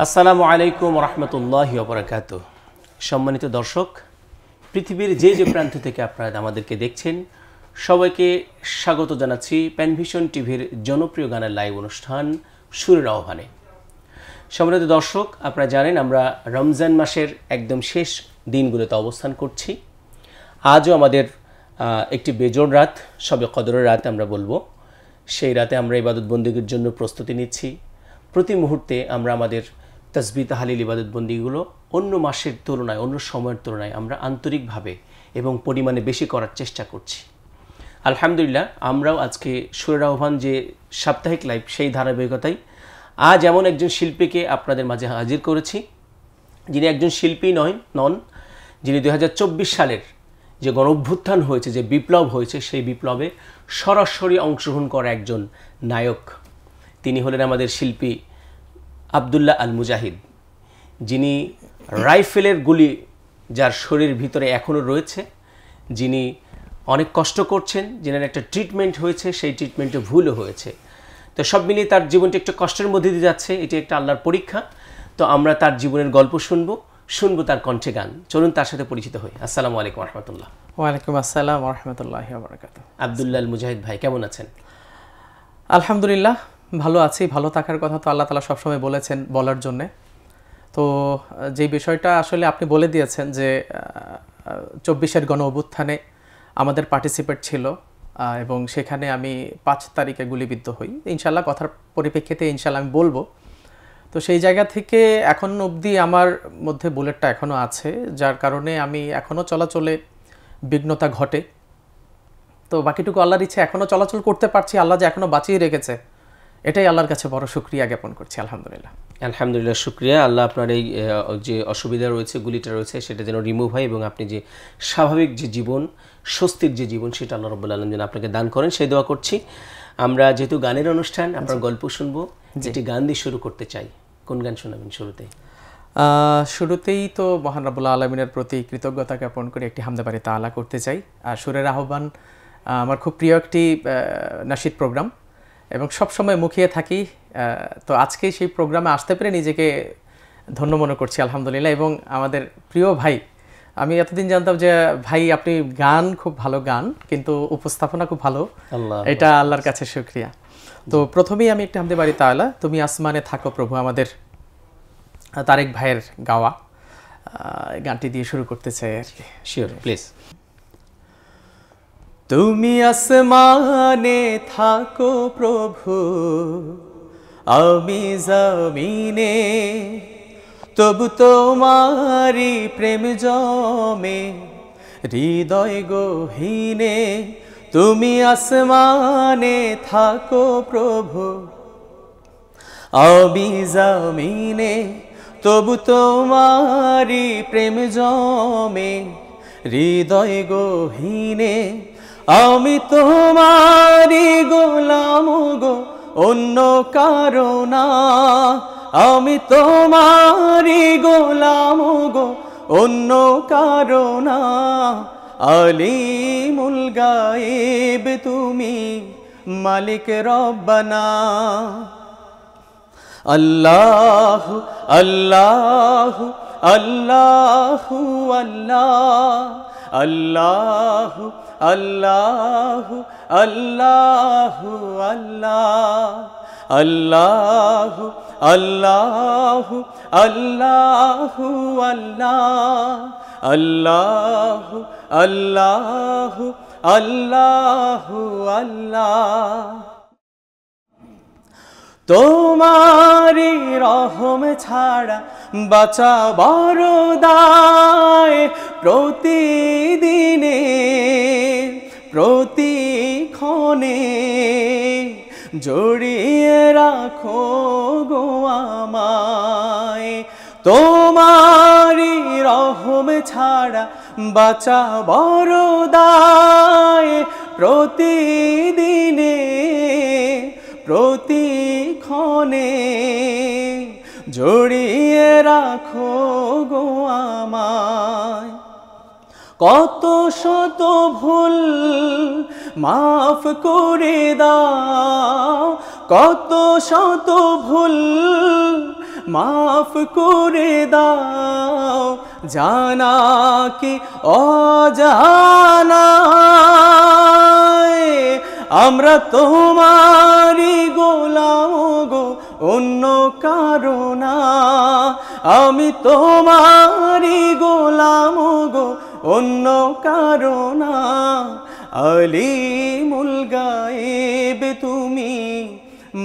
আসসালামু আলাইকুম রহমতুল্লাহি ওয়া বারাকাতুহু। সম্মানিত দর্শক, পৃথিবীর যে যে প্রান্ত থেকে আপনারা আমাদেরকে দেখছেন সবাইকে স্বাগত জানাচ্ছি প্যানভিশন টিভির জনপ্রিয় গানের লাইভ অনুষ্ঠান সুরের আহ্বানে। সম্মানিত দর্শক, আপনারা জানেন আমরা রমজান মাসের একদম শেষ দিনগুলোতে অবস্থান করছি। আজও আমাদের একটি বেজোড় রাত, শবে কদরের রাত আমরা বলবো। সেই রাতে আমরা ইবাদত বন্দেগীর জন্য প্রস্তুতি নিচ্ছি। প্রতি মুহূর্তে আমরা আমাদের তাসবিহ তাহলিল ইবাদত বন্দেগীগুলো অন্য মাসের তুলনায়, অন্য সময়ের তুলনায় আমরা আন্তরিকভাবে এবং পরিমাণে বেশি করার চেষ্টা করছি। আলহামদুলিল্লাহ, আমরাও আজকে সুরের আহ্বান যে সাপ্তাহিক লাইভ, সেই ধারাবাহিকতায় আজ এমন একজন শিল্পীকে আপনাদের মাঝে হাজির করেছি, যিনি একজন শিল্পী নন, যিনি 2024 সালের যে গণঅভ্যুত্থান হয়েছে, যে বিপ্লব হয়েছে, সেই বিপ্লবে সরাসরি অংশগ্রহণ করা একজন নায়ক। তিনি হলেন আমাদের শিল্পী আব্দুল্লাহ আল মুজাহিদ, যিনি রাইফেলের গুলি যার শরীরের ভিতরে এখনও রয়েছে, যিনি অনেক কষ্ট করছেন, যিনার একটা ট্রিটমেন্ট হয়েছে, সেই ট্রিটমেন্টে ভুলও হয়েছে। তো সব মিলিয়ে তার জীবনটা একটু কষ্টের মধ্যে দিয়ে যাচ্ছে। এটি একটা আল্লাহর পরীক্ষা। তো আমরা তার জীবনের গল্প শুনবো তার কণ্ঠে গান। চলুন তার সাথে পরিচিত হই। আসসালামু আলাইকুম রহমতুল্লাহ। ওয়ালাইকুম আসসালাম রহমতুল্লাহি ওয়া বারাকাতুহু। আব্দুল্লাহ আল মুজাহিদ ভাই, কেমন আছেন? আলহামদুলিল্লাহ, ভালো আছি। ভালো থাকার কথা তো আল্লাহ তাআলা সবসময় বলেছেন বলার জন্যে। তো যে বিষয়টা আসলে আপনি বলে দিয়েছেন যে 24-এর গণ অভ্যুত্থানে আমাদের পার্টিসিপেট ছিল এবং সেখানে আমি 5 তারিখে গুলিবিদ্ধ হই। ইনশাল্লাহ কথার পরিপ্রেক্ষিতে ইনশাল্লাহ আমি বলবো। তো সেই জায়গা থেকে এখন অবধি আমার মধ্যে বুলেটটা এখনও আছে, যার কারণে আমি এখনও চলাচলে বিঘ্নতা ঘটে। তো বাকিটুকু আল্লাহর ইচ্ছে, এখনও চলাচল করতে পারছি। আল্লাহ যে এখনও বাঁচিয়ে রেখেছে, এটাই আল্লাহর কাছে বড় শুকরিয়া জ্ঞাপন করছি। আলহামদুলিল্লাহ। আলহামদুলিল্লাহ, শুকরিয়া। আল্লাহ আপনার এই যে অসুবিধা রয়েছে, গুলিটা রয়েছে, সেটা যেন রিমুভ হয় এবং আপনি যে স্বাভাবিক যে জীবন, স্বস্তির যে জীবন, সেটা আল্লাহ রাব্বুল আলামিন যেন আপনাকে দান করেন, সেই দোয়া করছি। আমরা যেহেতু গানের অনুষ্ঠান, আপনার গল্প শুনবো, যেটি গান দিয়ে শুরু করতে চাই। কোন গান শোনাবেন শুরুতে? শুরুতেই তো মহান রাব্বুল আলামিনের প্রতি কৃতজ্ঞতা জ্ঞাপন করে একটি হামদে বাড়ি তাআলা করতে চাই। আর সুরের আহ্বান আমার খুব প্রিয় একটি নাশিদ প্রোগ্রাম এবং সবসময় মুখিয়ে থাকি। তো আজকেই সেই প্রোগ্রামে আসতে পেরে নিজেকে ধন্য মনে করছি আলহামদুলিল্লাহ। এবং আমাদের প্রিয় ভাই, আমি এতদিন জানতাম যে ভাই আপনি গান খুব ভালো গান, কিন্তু উপস্থাপনা খুব ভালো, এটা আল্লাহর কাছে শুকরিয়া। তো প্রথমেই আমি একটি হামদে বাড়ি তাআলা, তুমি আসমানে থাকো প্রভু, আমাদের তারেক ভাইয়ের গাওয়া গানটি দিয়ে শুরু করতে চাই আর কি। Sure, please. তুমি আসমানে থাকো প্রভু, আমি জমিনে, তবু তোমারি প্রেম জমে হৃদয় গহীনে। তুমি আসমানে থাকো প্রভু, আমি জমিনে, তবু তোমারি প্রেম জমে হৃদয় গহীনে। আমি তোমারি গোলাম গো, অন্য কারো না। আমি তোমারি গোলাম গো, অন্য কারো না। আলিমুল গায়েব তুমি, মালিক রব্বানা। আল্লাহ আল্লাহ আল্লাহ আল্লাহ আল্লাহ আল্লাহ আল্লাহ আল্লাহ আল্লাহ আল্লাহ আল্লাহ আল্লাহ আল্লাহ আল্লাহ। তোমারি রহম ছাড়া বাঁচা বড় দায়, প্রতিদিনে প্রতিক্ষণে জড়িয়ে রাখো গো আমায়। তোমারি রহম ছাড়া বাঁচা বড় দায়, প্রতিদিনে প্রতিক্ষণে জড়িয়ে রাখো গো আমায়। কত শত ভুল মাফ করে দাও, কত শত ভুল মাফ করে দাও জানা কি অজানা আমরা তোমারই গোলাম গো অন্য কারো না আমি তোমারই গোলাম গো অন্য কারো না আলিমুল গায়েব তুমি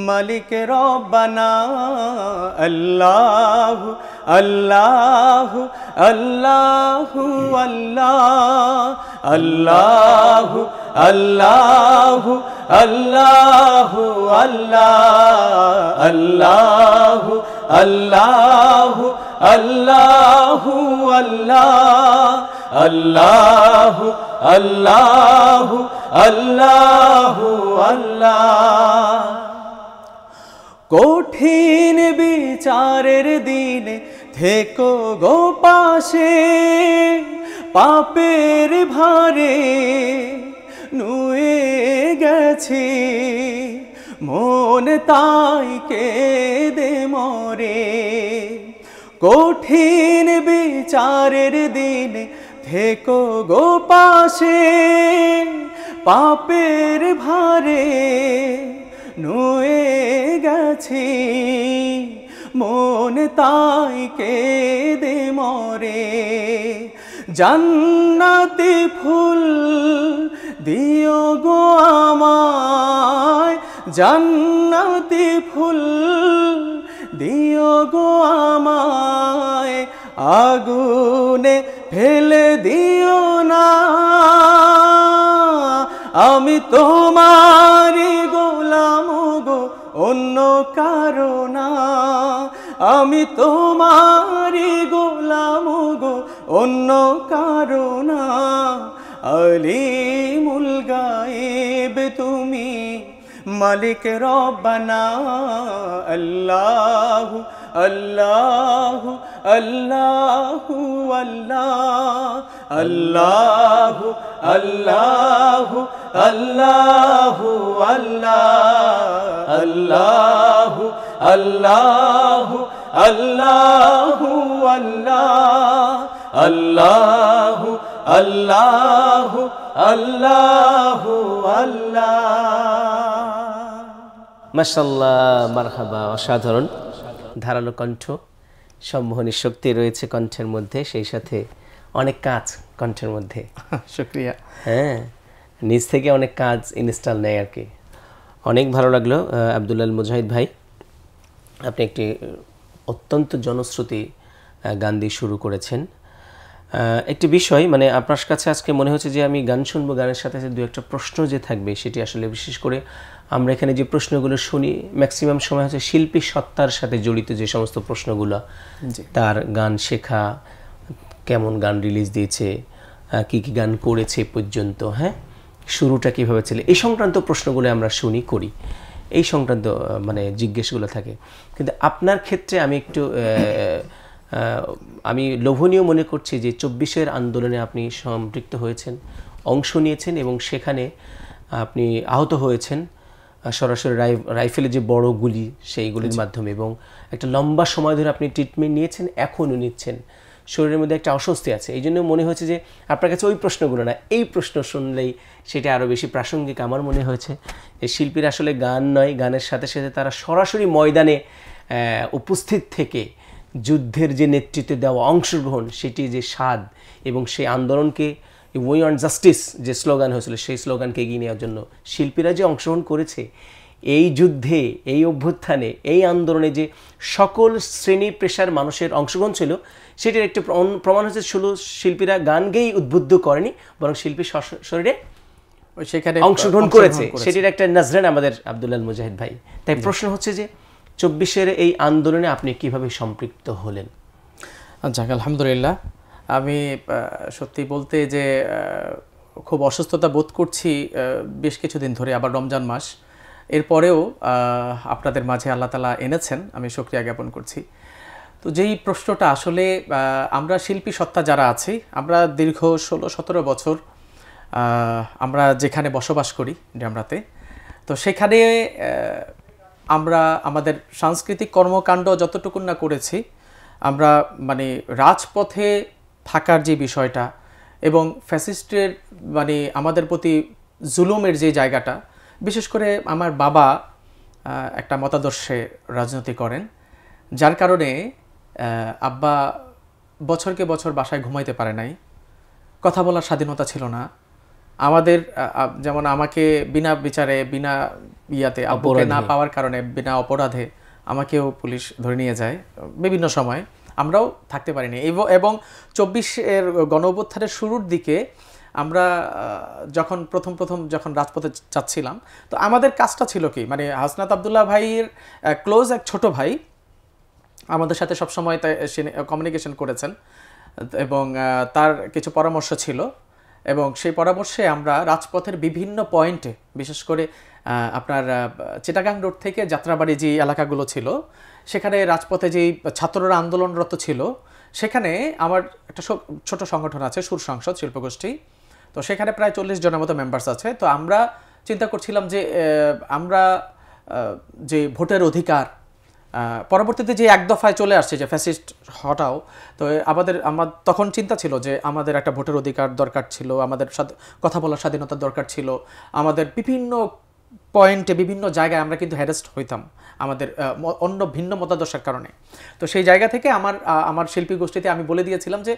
মালিক রব্বানা আল্লাহ আল্লাহ আল্লাহ আল্লাহ আল্লাহ আল্লাহ আল্লাহ আল্লাহ আল্লাহ আল্লাহ আল্লাহ আল্লাহ আল্লাহ কঠিন বিচারের দিনে থেকো গো পাশে পাপের ভারে নুয়ে গেছে মন তাই কেঁদে মরে কঠিন বিচারের দিনে থেকো গো পাশে পাপের ভারে নুয়ে গেছি মন তাই কেঁদে মরে জান্নাতি ফুল দিও গো আমায় জান্নাতি ফুল দিও গো আমায় আগুনে ফেলে দিও না আমি তোমারই গোলাম গো অন্য কারো না আমি তোমারই গোলাম গো অন্য কারো না আলিমুল গায়েব তুমি মালিক রব্বানা আল্লাহ আল্লাহ আল্লাহ আল্লাহ আল্লাহ আল্লাহ আল্লাহ আল্লাহ আল্লাহ আল্লাহ আল্লাহ আল্লাহ মাশাআল্লাহ মারহাবা অসাধারণ ধারালো কণ্ঠ সম্মোহনী শক্তি রয়েছে কণ্ঠের মধ্যে সেই সাথে অনেক কাজ কণ্ঠের মধ্যে শুকরিয়া হ্যাঁ নিজ থেকে অনেক কাজ ইনস্টল নেয় আর কি অনেক ভালো লাগলো আব্দুল মুজাহিদ ভাই আপনি একটি অত্যন্ত জনশ্রুতি গান দিয়ে শুরু করেছেন একটি বিষয় মানে আপনার কাছে আজকে মনে হচ্ছে যে আমি গান শুনবো গানের সাথে সাথে দু একটা প্রশ্ন যে থাকবে সেটি আসলে বিশেষ করে আমরা এখানে যে প্রশ্নগুলো শুনি ম্যাক্সিমাম সময় হচ্ছে শিল্পী সত্তার সাথে জড়িত যে সমস্ত প্রশ্নগুলো তার গান শেখা কেমন গান রিলিজ দিয়েছে কি কি গান করেছে পর্যন্ত হ্যাঁ শুরুটা কীভাবে ছিল এই সংক্রান্ত প্রশ্নগুলো আমরা শুনি করি এই সংক্রান্ত মানে জিজ্ঞেসগুলো থাকে কিন্তু আপনার ক্ষেত্রে আমি একটু আমি লোভনীয় মনে করছি যে ২৪-এর আন্দোলনে আপনি সম্পৃক্ত হয়েছেন অংশ নিয়েছেন এবং সেখানে আপনি আহত হয়েছেন সরাসরি রাইফেলের যে বড় গুলি সেইগুলির মাধ্যমে এবং একটা লম্বা সময় ধরে আপনি ট্রিটমেন্ট নিয়েছেন এখনও নিচ্ছেন শরীরের মধ্যে একটা অস্বস্তি আছে এই জন্য মনে হয়েছে যে আপনার কাছে ওই প্রশ্নগুলো না এই প্রশ্ন শুনলেই সেটা আরও বেশি প্রাসঙ্গিক আমার মনে হয়েছে যে শিল্পীরা আসলে গান নয় গানের সাথে সাথে তারা সরাসরি ময়দানে উপস্থিত থেকে যুদ্ধের যে নেতৃত্বে দেওয়া অংশগ্রহণ সেটি যে স্বাদ এবং সেই আন্দোলনকে উই ওয়ান্ট জাস্টিস যে স্লোগান হয়েছিল সেই স্লোগানকে এগিয়ে নেওয়ার জন্য শিল্পীরা যে অংশগ্রহণ করেছে এই যুদ্ধে এই অভ্যুত্থানে এই আন্দোলনে যে সকল শ্রেণী পেশার মানুষের অংশগ্রহণ ছিল সেটির একটি প্রমাণ হচ্ছে শুধু শিল্পীরা গান গেয়েই উদ্বুদ্ধ করেনি বরং শিল্পী শরীরে সেখানে অংশগ্রহণ করেছে সেটির একটা নজরান আমাদের আব্দুল মুজাহিদ ভাই তাই প্রশ্ন হচ্ছে যে ২৪-এর এই আন্দোলনে আপনি কিভাবে সম্পৃক্ত হলেন যাক আলহামদুলিল্লাহ আমি সত্যি বলতে যে খুব অসুস্থতা বোধ করছি বেশ কিছুদিন ধরে আবার রমজান মাস এরপরেও আপনাদের মাঝে আল্লাহ তাআলা এনেছেন আমি শুকরিয়া জ্ঞাপন করছি তো যেই প্রশ্নটা আসলে আমরা শিল্পী সত্তা যারা আছি আমরা দীর্ঘ ১৬-১৭ বছর আমরা যেখানে বসবাস করি ডেমরাতে তো সেখানে আমরা আমাদের সাংস্কৃতিক কর্মকাণ্ড যতটুকু না করেছি, আমরা মানে রাজপথে থাকার যে বিষয়টা এবং ফ্যাসিস্টের মানে আমাদের প্রতি জুলুমের যে জায়গাটা, বিশেষ করে আমার বাবা একটা মতাদর্শে রাজনীতি করেন, যার কারণে আব্বা বছরকে বছর বাসায় ঘুমাইতে পারে নাই, কথা বলার স্বাধীনতা ছিল না আমাদের। যেমন আমাকে বিনা বিচারে, বিনা ইয়াতে, আব্বুকে না পাওয়ার কারণে, বিনা অপরাধে আমাকেও পুলিশ ধরে নিয়ে যায় বিভিন্ন সময়, আমরাও থাকতে পারিনি। এবং 24-এর গণঅভ্যুত্থানের শুরুর দিকে আমরা যখন প্রথম যখন রাজপথে যাচ্ছিলাম, তো আমাদের কাজটা ছিল কি, মানে হাসনাত আবদুল্লাহ ভাইয়ের ক্লোজ এক ছোট ভাই আমাদের সাথে সবসময় কমিউনিকেশন করেছেন এবং তার কিছু পরামর্শ ছিল, এবং সেই পরামর্শে আমরা রাজপথের বিভিন্ন পয়েন্টে, বিশেষ করে আপনার চিটাগাং রোড থেকে যাত্রাবাড়ি যে এলাকাগুলো ছিল, সেখানে রাজপথে যেই ছাত্ররা আন্দোলনরত ছিল, সেখানে আমার একটা ছোট সংগঠন আছে, সুর সংসদ শিল্পগোষ্ঠী, তো সেখানে প্রায় 40 জনের মতো মেম্বার্স আছে। তো আমরা চিন্তা করছিলাম যে আমরা যে ভোটের অধিকার, পরবর্তীতে যে এক দফায় চলে আসছে যে ফ্যাসিস্ট হটাও, তো আমার তখন চিন্তা ছিল যে আমাদের একটা ভোটের অধিকার দরকার ছিল, আমাদের কথা বলার স্বাধীনতার দরকার ছিল, আমাদের বিভিন্ন পয়েন্টে বিভিন্ন জায়গায় আমরা কিন্তু হ্যারাস্ট হইতাম আমাদের অন্য ভিন্ন মতাদর্শের কারণে। তো সেই জায়গা থেকে আমার শিল্পী গোষ্ঠীতে আমি বলে দিয়েছিলাম যে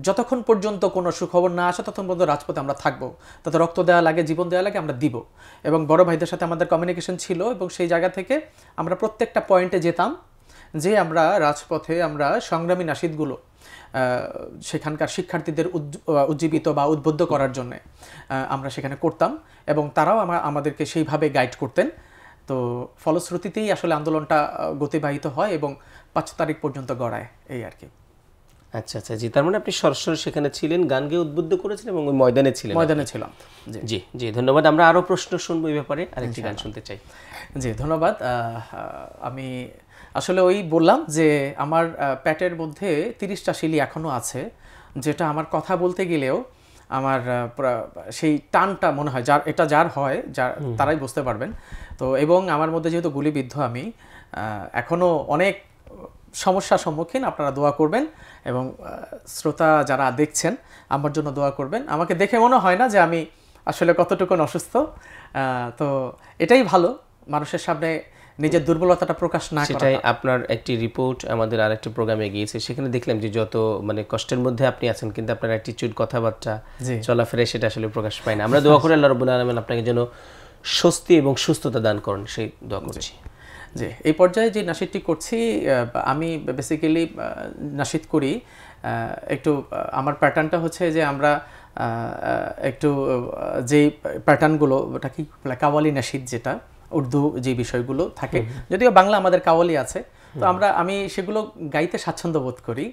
যতক্ষণ পর্যন্ত কোনো সুখবর না আসে ততক্ষণ পর্যন্ত রাজপথে আমরা থাকবো, তাতে রক্ত দেওয়া লাগে, জীবন দেওয়া লাগে, আমরা দিব। এবং বড় ভাইদের সাথে আমাদের কমিউনিকেশন ছিল, এবং সেই জায়গা থেকে আমরা প্রত্যেকটা পয়েন্টে যেতাম, যে আমরা রাজপথে আমরা সংগ্রামী নাশিদগুলো সেখানকার শিক্ষার্থীদের উজ্জীবিত বা উদ্বুদ্ধ করার জন্য আমরা সেখানে করতাম, এবং তারাও আমাদেরকে সেইভাবে গাইড করতেন। তো ফলশ্রুতিতেই আসলে আন্দোলনটা গতিবাহিত হয় এবং 5 তারিখ পর্যন্ত গড়ায়, এই আর কি। আচ্ছা আচ্ছা, জি, তার মানে আপনি সরাসরি সেখানে ছিলেন, গান গেয়ে উদ্বুদ্ধ করেছিলেন এবং ওই ময়দানে ছিলেন। ময়দানে ছিলাম, জি জি, ধন্যবাদ। আমরা আরো প্রশ্ন শুনবো এই ব্যাপারে, আরেকটি গান শুনতে চাই। জি ধন্যবাদ। আমি আসলে ওই বললাম যে আমার পেটের মধ্যে 30টা শিলি এখনো আছে, যেটা আমার কথা বলতে গেলেও আমার সেই টানটা মনে হয়, যার হয় তারাই বুঝতে পারবেন। তো এবং আমার মধ্যে যেহেতু গুলিবিদ্ধ, আমি এখনো অনেক সমস্যার সম্মুখীন। আপনারা দোয়া করবেন, এবং শ্রোতা যারা দেখছেন আমার জন্য দোয়া করবেন। আমাকে দেখে মনে হয় না যে আমি আসলে কতটুকু অসুস্থ, তো এটাই ভালো, মানুষের সামনে নিজের দুর্বলতাটা প্রকাশ না করা। সেটাই আপনার একটি রিপোর্ট আমাদের আরেকটি প্রোগ্রামে গিয়েছে, সেখানে দেখলাম যে যত মানে কষ্টের মধ্যে আপনি আছেন, কিন্তু আপনার অ্যাটিটিউড, কথাবার্তা, চলাফেরা সেটা আসলে প্রকাশ পায় না। আমরা দোয়া করি আল্লাহ রাব্বুল আলামিন আপনাকে যেন স্বস্তি এবং সুস্থতা দান করেন, সেই দোয়া করছি। যে এই পর্যায়ে যে নাশিদটি করছি, আমি বেসিক্যালি নাশিদ করি একটু, আমার প্যাটার্নটা হচ্ছে যে আমরা একটু যেই প্যাটার্নগুলো, ওটা কি কাওয়ালি নাশিদ, যেটা উর্দু যে বিষয়গুলো থাকে, যদিও বাংলা আমাদের কাওয়ালি আছে, তো আমি সেগুলো গাইতে স্বাচ্ছন্দ্য বোধ করি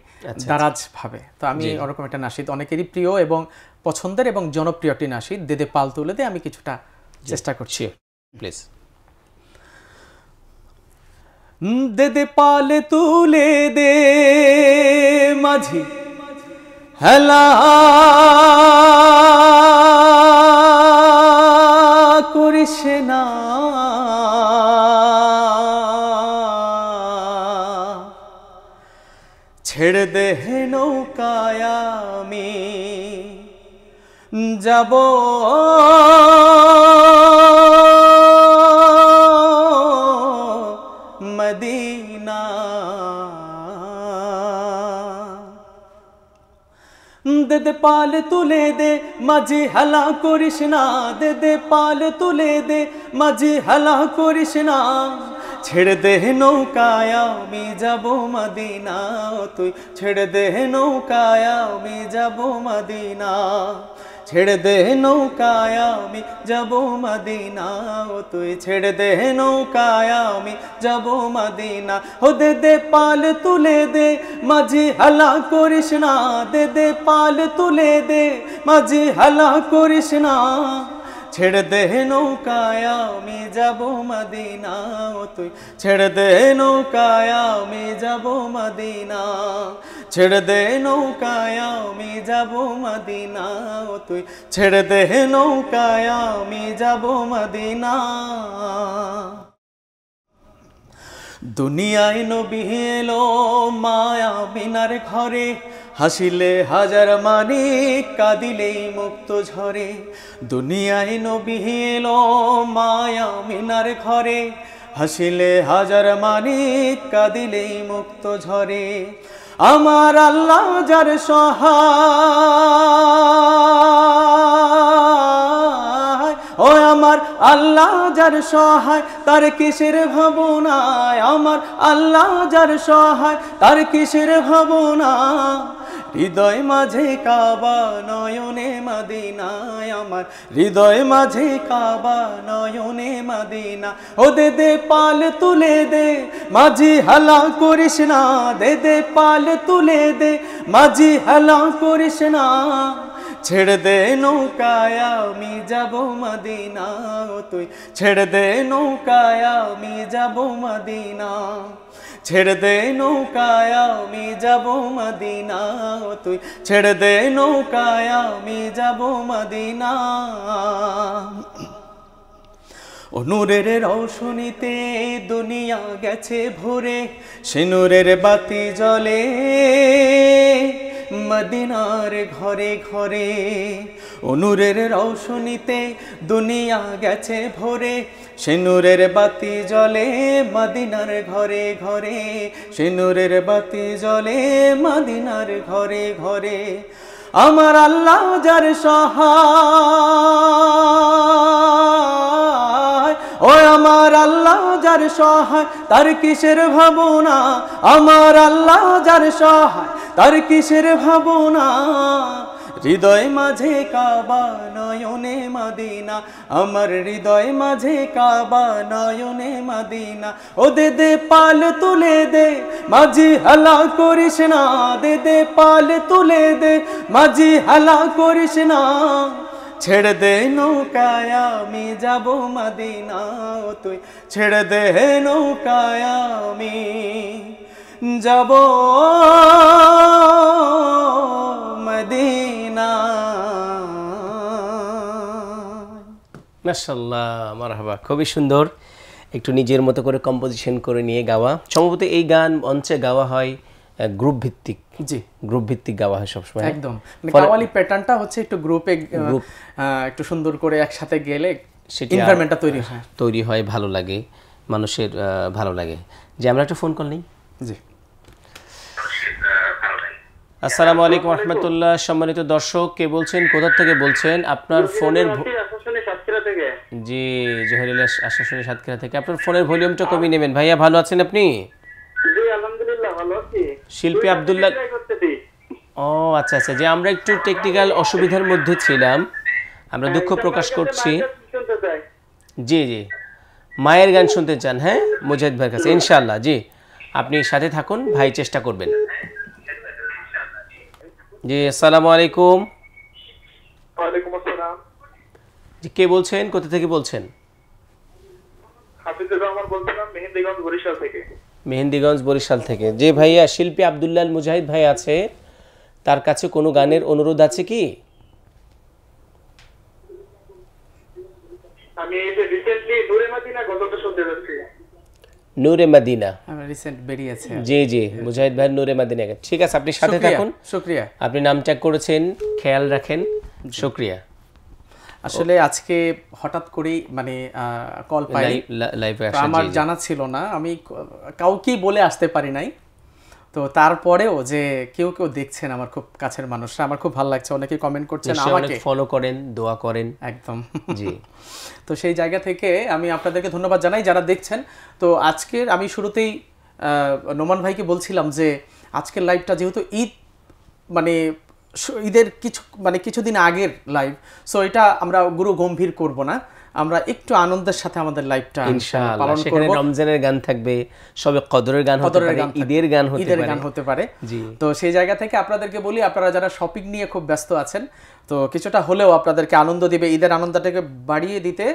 দারাজ ভাবে। তো আমি ওরকম একটা নাশিদ, অনেকেরই প্রিয় এবং পছন্দের এবং জনপ্রিয় একটি নাশিদ, দেদে পাল তুলে দে, আমি কিছুটা চেষ্টা করছি। প্লিজ। দেদে পাল তুলে দে মাঝি হেলা করিস না, ছেড়ে দে নৌকায় আমি যাব মদিনা। দে দে পাল তুলে দে মাঝি হেলা করিস না, দে দে পাল তুলে দে মাঝি হেলা করিস না, ছেড়ে দে নৌকায় আমি যাব মদিনা, তুই ছেড়ে দে নৌকায় আমি যাব মদিনা, ছেড়ে দে নৌকায় আমি যাব মদিনা, তুই ছেড়ে দে নৌকায় আমি যাব মদিনা। ও দে দে পাল তুলে দে মাঝি হেলা করিস না, দে দে পাল তুলে দে মাঝি হেলা করিস না, ছেড়ে দে নৌকায় আমি যাব মদিনা, তুই ছেড়ে দে নৌকায় আমি যাব মদিনা, ছেড়ে দে নৌকায় আমি যাব মদিনা, তুই ছেড়ে দে নৌকায় আমি যাব মদিনা। দুনিয়ায় নবী এলো মায়া বিনার ঘরে, হাসিলে হাজার মানিক কাঁদিলেই মুক্ত ঝরে। দুনিয়ায় নবী এলো মায়া মিনার ঘরে, হাসিলে হাজার মানিক কাঁদিলেই মুক্ত ঝরে। আমার আল্লাহ যার সহায়, ও আমার আল্লাহ যার সহায়, তার কিসের ভাবনায়। আমার আল্লাহ যার সহায়, তার কিসের ভাবনা। হৃদয় মাঝে কাবা নয়নে মদিনায়, আমার হৃদয় মাঝে কাবা নয়নে মদিনা। ও দে দে পাল তুলে দে মাঝি হালা করিস না, দে দে পাল তুলে দে মাঝি হালা করিস না। ছেড়ে দে নৌকায় আমি যাব মদিনা, ও তুই ছেড়ে দে নৌকায় আমি যাব মদিনা। ছেড়ে দে নৌকায় আমি যাব মদিনা, ও তুই ছেড়ে দে নৌকায় আমি যাব মদিনা। ও নূরের রৌশনীতে দুনিয়া গেছে ভরে, সে নূরের বাতি জ্বলে মদিনার ঘরে ঘরে। ও নূরের রৌশনীতে দুনিয়া গেছে ভরে, সে নূরের বাতি জ্বলে মদিনার ঘরে ঘরে। সে নূরের বাতি জ্বলে মদিনার ঘরে ঘরে। আমার আল্লাহ যার সহায়, ও আমার আল্লাহ যার সহায়, তার কিসের ভাবনা। আমার আল্লাহ যার সহায়, তার কিসের ভাবনা। হৃদয় মাঝে কাবা নয়নে মদিনা, আমার হৃদয় মাঝে কাবা নয়নে মদিনা। ও দে দে পাল তুলে দে মাঝি হালা করিস না, দে দে পাল তুলে দে মাঝি হালা করিস না। ছেড়ে দে নৌকায় আমি যাব মদিনা, ও তুই ছেড়ে দে নৌকায় আমি যাব মদিনা। মাশাআল্লাহ, মারহাবা, খুবই সুন্দর। একটু নিজের মতো করে কম্পোজিশন করে নিয়ে গাওয়া। সম্ভবত এই গান মঞ্চে গাওয়া হয় গ্রুপ ভিত্তিক। জি, গ্রুপ ভিত্তিক গাওয়া হয় সবসময়। একদম কাওয়ালি প্যাটার্নটা হচ্ছে একটু গ্রুপে একটু সুন্দর করে একসাথে গেলে সেটা এনভায়রনমেন্টটা তৈরি হয়, ভালো লাগে, মানুষের ভালো লাগে। যে আমরা একটা ফোন কল নেই। জি, আসসালামু আলাইকুম রহমতুল্লাহ। সম্মানিত দর্শক, কে বলছেন, কোথা থেকে বলছেন? আপনার ফোনের জি জহিরুল আশাশুনি সাতক্ষীরা থেকে। আপনার ফোনের ভলিউমটা কমিয়ে নেবেন। ভাইয়া ভালো আছেন আপনি? জি আলহামদুলিল্লাহ ভালো আছি। শিল্পী আব্দুল্লাহ, ও আচ্ছা আচ্ছা, যে আমরা একটু টেকনিক্যাল অসুবিধার মধ্যে ছিলাম, আমরা দুঃখ প্রকাশ করছি। জি জি, মায়ের গান শুনতে চান? হ্যাঁ, মুজাহিদ ভাইয়ের কাছে ইনশাআল্লাহ। জি, আপনি সাথে থাকুন, ভাই চেষ্টা করবেন। জি আসসালামু আলাইকুম। ওয়ালাইকুম আসসালাম। জি, কে বলছেন, কোথা থেকে বলছেন? হাফিজুর রহমান বলছিলাম, মেহেন্দিগঞ্জ বরিশাল থেকে। মেহেন্দিগঞ্জ বরিশাল থেকে। যে ভাইয়া শিল্পী আব্দুল্লাহ মুজাহিদ ভাই আছে, তার কাছে কোনো গানের অনুরোধ আছে কি? আমি এই যে রিসেন্টলি নূরে মদিনা গজলটা শুনতে যাচ্ছি। নূরে মদিনা রিসেন্ট বেরিয়েছে। জি জি, মুজাহিদ ভাই নূরে মদিনা। ঠিক আছে, আপনি সাথে থাকুন। শুকরিয়া, আপনি নাম ট্যাগ করেছেন, খেয়াল রাখেন। শুকরিয়া। আসলে আজকে হঠাৎ করেই মানে কল পাই, লাইভে আমার জানা ছিল না, আমি কাউকেই বলে আসতে পারি নাই। তো তারপরেও যে কেউ কেউ দেখছেন, আমার খুব কাছের মানুষরা, আমার খুব ভালো লাগছে। অনেকে কমেন্ট করছেন, আমাকে ফলো করেন, দোয়া করেন। একদম জি। তো সেই জায়গা থেকে আমি আপনাদেরকে ধন্যবাদ জানাই যারা দেখছেন। তো আজকের আমি শুরুতেই নোমান ভাইকে বলছিলাম যে আজকের লাইভটা যেহেতু ঈদ, মানে ঈদের কিছুদিন আগের লাইভ, সো এটা আমরা গুরু গম্ভীর করব না, আমরা একটু আনন্দের সাথে আমাদের লাইভটা ইনশাআল্লাহ পালন করব। সেখানে রমজানের গান থাকবে, সবে কদরের গান হতে পারে, ঈদের গান হতে পারে। জি। তো সেই জায়গা থেকে আপনাদেরকে বলি, আপনারা যারা শপিং নিয়ে খুব ব্যস্ত আছেন, তো কিছুটা হলেও আপনাদেরকে আনন্দ দিবে, ঈদের আনন্দটাকে বাড়িয়ে দিতে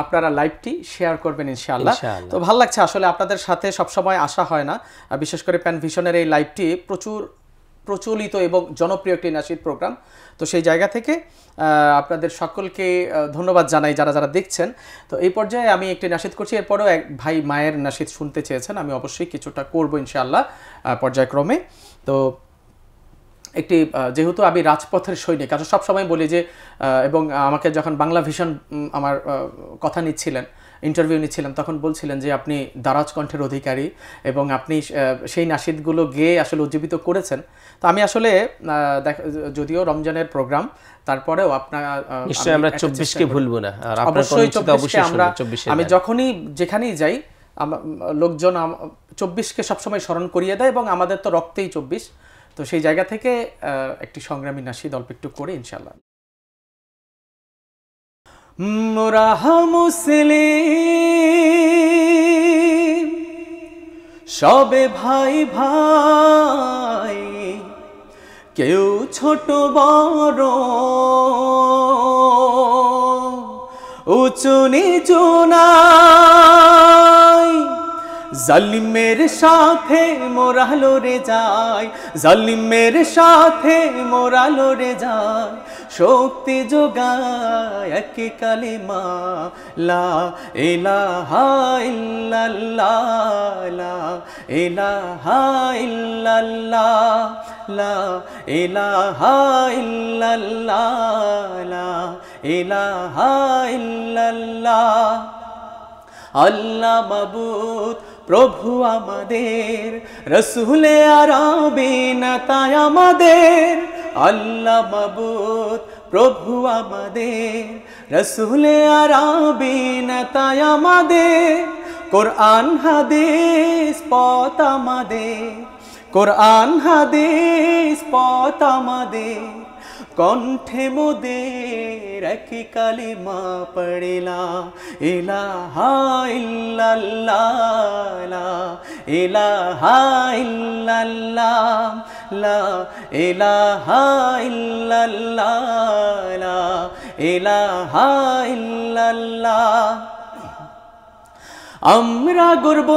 আপনারা লাইভটি শেয়ার করবেন ইনশাআল্লাহ। তো ভালো লাগছে আসলে, আপনাদের সাথে সবসময় আসা হয় না, বিশেষ করে প্যান ভিশনের এই লাইভটি প্রচলিত এবং জনপ্রিয় একটি নাশিদ প্রোগ্রাম। তো সেই জায়গা থেকে আপনাদের সকলকে ধন্যবাদ জানাই যারা যারা দেখছেন। তো এই পর্যায়ে আমি একটি নাশিদ করছি, এরপরেও এক ভাই মায়ের নাশিদ শুনতে চেয়েছেন, আমি অবশ্যই কিছুটা করবো ইনশাআল্লাহ পর্যায়ক্রমে। তো একটি যেহেতু আমি রাজপথের সৈনিক, আসলে সবসময় বলি যে এবং আমাকে যখন বাংলা ভিশন আমার কথা নিচ্ছিলেন, ইন্টারভিউ নিচ্ছিলাম, তখন বলছিলেন যে আপনি দারাজ কণ্ঠের অধিকারী এবং আপনি সেই নাশিদগুলো গেয়ে আসলে উজ্জীবিত করেছেন। তো আমি আসলে যদিও রমজানের প্রোগ্রাম, তারপরেও আপনার নিশ্চয়ই আমরা 24কে ভুলবো না, আর আপনার কণ্ঠে অবশ্যই আমরা 24 আমি যখনই যেখানেই যাই লোকজন 24কে সবসময় স্মরণ করিয়ে দেয় এবং আমাদের তো রক্তেই 24। তো সেই জায়গা থেকে একটি সংগ্রামী নাশিদ অল্প একটু করে ইনশাআল্লাহ। মোরা মুসলিম সবে ভাই ভাই, কেউ ছোট বড় উঁচু নিচু নাই, জালিমের সাথে মোরা লড়ে যায়, জালিমের সাথে মোরা লড়ে যায়, শক্তি যোগায় এক কালিমা লা ইলাহা ইল্লাল্লাহ, লা ইলাহা ইল্লাল্লাহ, লা ইলাহা ইল্লাল্লাহ, লা ইলাহা ইল্লাল্লাহ। আল্লাহ মাবুদ প্রভু আমাদের, রসুলে আরবি নেতা আমাদের, আল্লাহ মাবুদ প্রভু আমাদের, রসুলে আরবি নেতা আমাদের, কোরআন হাদিস পথ আমাদের, কোরআন হাদিস পথ আমাদের, কণ্ঠে মোদের একই কালিমা পড়িলা ইলাহা ইল্লাল্লাহ, লা ইলাহা ইল্লাল্লাহ, লা ইলাহা ইল্লাল্লাহ, লা ইলাহা ইল্লাল্লাহ। আমরা গর্ব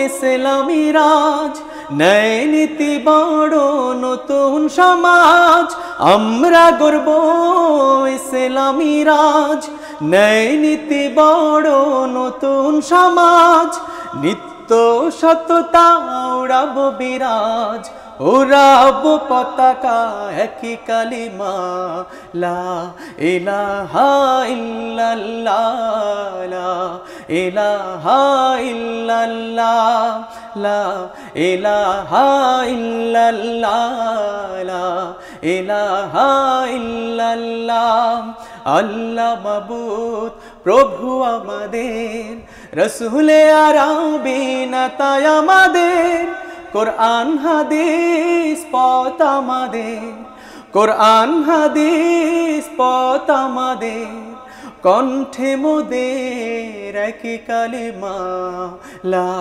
ইসলামী রাজ, ন্যায় নীতি বড় নতুন সমাজ, আমরা গর্ব ইসলামী রাজ, ন্যায় নীতি বড় নতুন সমাজ, নিত্য সততা উড়াব বিরাজ, উড়াব পতাকা একই কালিমা লা ইলাহা ইল্লাল্লাহ, লা ইলাহা ইল্লাল্লাহ, লা ইলাহা ইল্লাল্লাহ, লা ইলাহা ইল্লাল্লাহ। আল্লাহ মাবুদ প্রভু আমাদের, রসুলে আরবি নেতা আমাদের, কোরআন হাদিস পথ আমাদের, কোরআন হাদিস পথ আমাদের, কণ্ঠে মোদের একই কালিমা লা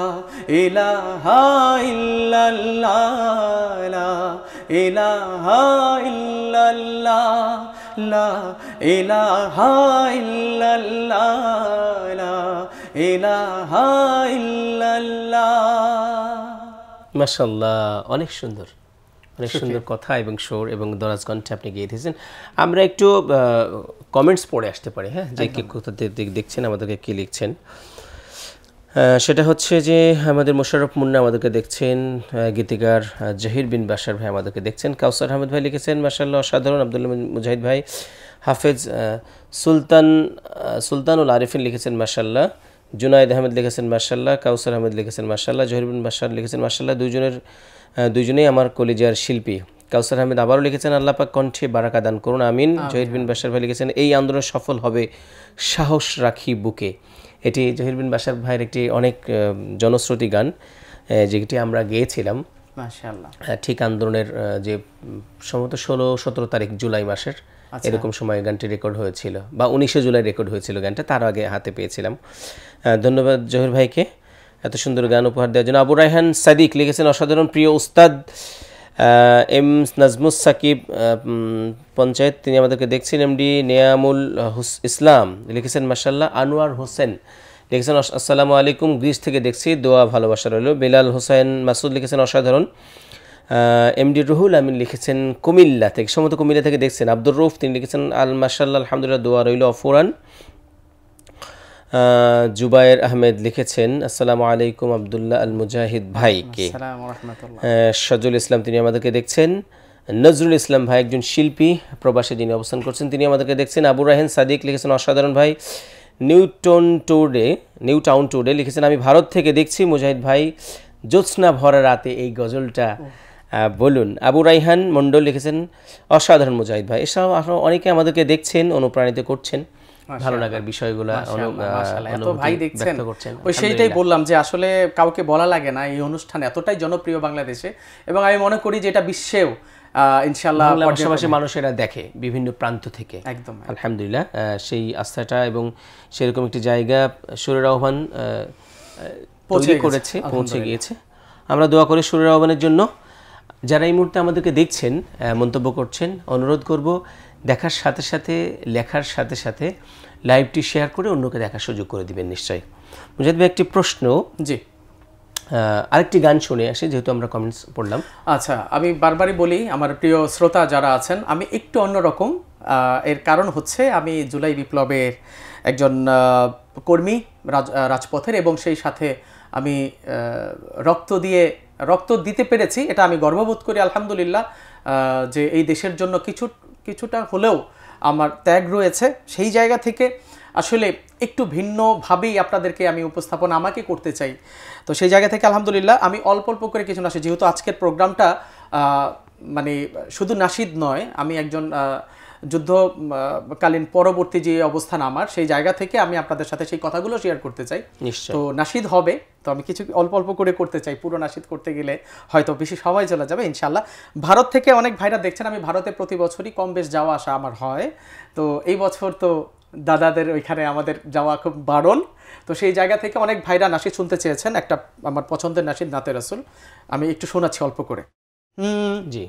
ইলাহা ইল্লাল্লাহ, লা ইলাহা ইল্লাল্লাহ, লা ইলাহা ইল্লাল্লাহ, লা ইলাহা ইল্লাল্লাহ। মাশাআল্লাহ, অনেক সুন্দর, অনেক সুন্দর কথা এবং সুর এবং দরাজ কণ্ঠে আপনি গেয়ে দিয়েছেন। আমরা একটু কমেন্টস পড়ে আসতে পারি, হ্যাঁ, যে কে কোথা দেখছেন, আমাদেরকে কি লিখছেন। সেটা হচ্ছে যে আমাদের মোশাররফ মুন্না আমাদেরকে দেখছেন, গীতিকার জহির বিন বাশার ভাই আমাদেরকে দেখছেন, কাউসার আহমেদ ভাই লিখেছেন মাশাআল্লাহ অসাধারণ, আব্দুল্লাহ মুজাহিদ ভাই, হাফেজ সুলতানুল আরিফিন লিখেছেন মাশাআল্লাহ, জুনায়েদ আহমেদ লিখেছেন মাশাআল্লাহ, কাউসার আহমেদ লিখেছেন মাশাআল্লাহ, জহির বিন বাশার লিখেছেন মাশাআল্লাহ, দুইজনেই আমার কলিজার শিল্পী। কাউসার আহমেদ আবারও লিখেছেন আল্লাহ পাক কণ্ঠে বারাকা দান করুন, আমিন। জহির বিন বাশার ভাই লিখেছেন এই আন্দোলন সফল হবে, সাহস রাখি বুকে। এটি জহির বিন বাশার ভাইয়ের একটি অনেক জনশ্রুতি গান, যেটি আমরা গেয়েছিলাম মাশাআল্লাহ ঠিক আন্দোলনের যে সম্ভবত 16-17 তারিখ জুলাই মাসের এরকম সময় গানটি রেকর্ড হয়েছিল, বা 19 জুলাই রেকর্ড হয়েছিল গানটা, তার আগে হাতে পেয়েছিলাম। ধন্যবাদ জহির ভাইকে এত সুন্দর গান উপহার দেওয়ার জন্য। আবু রায়হান সাদিক লিখেছেন অসাধারণ, প্রিয় উস্তাদ এম নাজমুস সাকিব পঞ্চায়েত, তিনি আমাদেরকে দেখছেন। এমডি নেয়ামুল ইসলাম লিখেছেন মাশাআল্লাহ। আনোয়ার হোসেন লিখেছেন আসসালামু আলাইকুম, গ্রিস থেকে দেখছি, দোয়া ভালোবাসা রইল। বেলাল হোসেন মাসুদ লিখেছেন অসাধারণ। এমডি রুহুল আমিন লিখেছেন কুমিল্লা থেকে, সম্ভবত কুমিল্লা থেকে দেখছেন। আব্দুর রউফ তিনি লিখেছেন আল মাশাআল্লাহ আলহামদুলিল্লাহ, দোয়া রইল অফুরান। জুবায়ের আহমেদ লিখেছেন আসসালামু আলাইকুম আব্দুল্লাহ আল মুজাহিদ ভাইকে। সজল ইসলাম তিনি আমাদেরকে দেখছেন। নজরুল ইসলাম ভাই একজন শিল্পী, প্রবাসে যিনি অবস্থান করছেন, তিনি আমাদেরকে দেখছেন। আবু রাহেন সাদিক লিখেছেন অসাধারণ ভাই। নিউটাউন টুডে লিখেছেন আমি ভারত থেকে দেখছি মুজাহিদ ভাই, জ্যোৎস্না ভরা রাতে এই গজলটা বলুন। আবু রাইহান মণ্ডল লিখেছেন অসাধারণ মুজাহিদ ভাই। এসব আরও অনেকে আমাদেরকে দেখছেন, অনুপ্রাণিত করছেন, ভালো লাগার বিষয়গুলো ভাই দেখছেন। ওই সেইটাই বললাম যে আসলে কাউকে বলা লাগে না, এই অনুষ্ঠান এতটাই জনপ্রিয় বাংলাদেশে, এবং আমি মনে করি যে এটা বিশ্বেও ইনশাআল্লাহ পাশাপাশি মানুষেরা দেখে বিভিন্ন প্রান্ত থেকে। একদম আলহামদুলিল্লাহ, সেই আস্থাটা এবং সেরকম একটি জায়গা সুরের আহ্বান পৌঁছে গিয়েছে। আমরা দোয়া করি সুরের আহ্বানের জন্য। যারা এই মুহূর্তে আমাদেরকে দেখছেন, মন্তব্য করছেন, অনুরোধ করব দেখার সাথে সাথে, লেখার সাথে সাথে লাইভটি শেয়ার করে অন্যকে দেখার সুযোগ করে দিবেন নিশ্চয়ই। মুজাহিদ ভাই একটি প্রশ্ন, জি আরেকটি গান শুনে আসে, যেহেতু আমরা কমেন্টস পড়লাম। আচ্ছা, আমি বারবারই বলি আমার প্রিয় শ্রোতা যারা আছেন, আমি একটু অন্যরকম। এর কারণ হচ্ছে আমি জুলাই বিপ্লবের একজন কর্মী রাজপথের, এবং সেই সাথে আমি রক্ত দিতে পেরেছি, এটা আমি গর্ববোধ করি আলহামদুলিল্লাহ, যে এই দেশের জন্য কিছুটা হলেও আমার ত্যাগ রয়েছে। সেই জায়গা থেকে আসলে একটু ভিন্নভাবেই আপনাদেরকে আমি উপস্থাপন আমাকে করতে চাই। তো সেই জায়গা থেকে আলহামদুলিল্লাহ আমি অল্প অল্প করে কিছু নাশিদ, যেহেতু আজকের প্রোগ্রামটা মানে শুধু নাশিদ নয়, আমি একজন যুদ্ধকালীন পরবর্তী যে অবস্থান আমার, সেই জায়গা থেকে আমি আপনাদের সাথে সেই কথাগুলো শেয়ার করতে চাই। তো নাশিদ হবে, তো আমি কিছু অল্প অল্প করে করতে চাই। পুরো নাশিদ করতে গেলে হয়তো বেশি সময় চলে যাবে। ইনশাআল্লাহ ভারত থেকে অনেক ভাইরা দেখছেন, আমি ভারতে প্রতি বছরই কম বেশ যাওয়া আসা আমার হয়। তো এই বছর তো দাদাদের ওইখানে আমাদের যাওয়া খুব বারণ। তো সেই জায়গা থেকে অনেক ভাইরা নাশিদ শুনতে চেয়েছেন। একটা আমার পছন্দের নাশিদ নাতে রাসূল, আমি একটু শোনাচ্ছি অল্প করে। জি।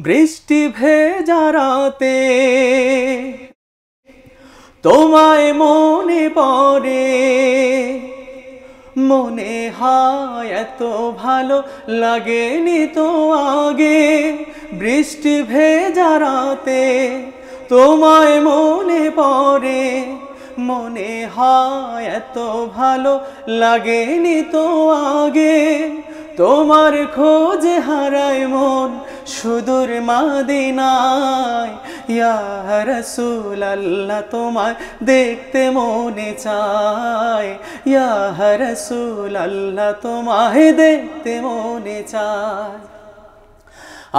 বৃষ্টি ভেজা রাতে তোমায় মনে পড়ে, মনে হয় এত ভালো লাগেনি তো আগে। বৃষ্টি ভেজা রাতে তোমায় মনে পড়ে, মনে হয় এত ভালো লাগেনি তো আগে। তোমার খোঁজে হারায় মন সুদূর মদিনায়, ইয়া রাসূলুল্লাহ তোমায় দেখতে মনে চায়, ইয়া রাসূলুল্লাহ তোমায় দেখতে মনে চায়।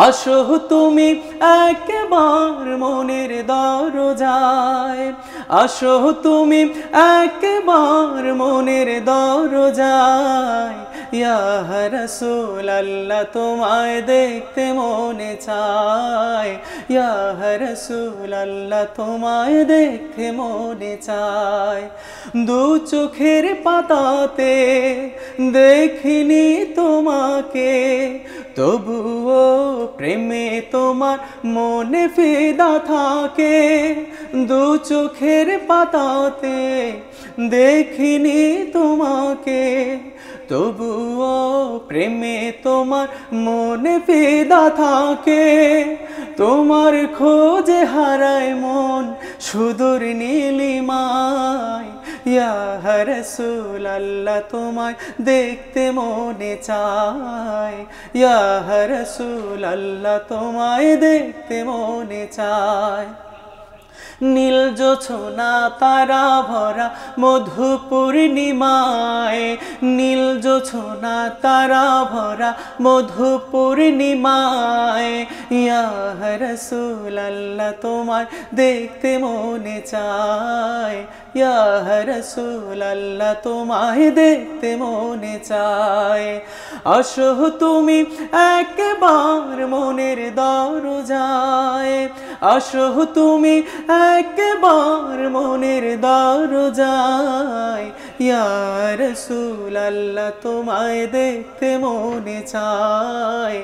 আসো তুমি একবার মনের দরজায়, আসো তুমি একবার মনের দরজায়, ইয়া রাসূলুল্লাহ তোমায় দেখতে মনে চায়, ইয়া রাসূলুল্লাহ তোমায় দেখতে মনে চায়। দু চোখের পাতাতে দেখিনি তোমাকে, তবুও প্রেমে তোমার মনে ফিদা থাকে। দু চোখের পাতাতে দেখিনি তোমাকে, তবুও প্রেমে তোমার মনে ফিদা থাকে। তোমার খোঁজে হারায় মন সুদূর নীলিমায়, ইয়া রাসূলুল্লাহ তোমায় দেখতে মনে চায়, ইয়া রাসূলুল্লাহ তোমায় দেখতে মনে চায়। নীল জোছনা তারা ভরা মধু পূর্ণিমায়, নীল জোছনা তারা ভরা মধু পূর্ণিমায়, ইয়া রাসূলুল্লাহ তোমায় দেখতে মনে চায়, ইয়া রাসূলুল্লাহ তোমায় দেখতে মনে চায়। আসো তুমি একবার মনের দরজায়, আসো তুমি একবার মনের দরজায়, ইয়া রাসূলুল্লাহ তোমায় দেখতে মনে চায়,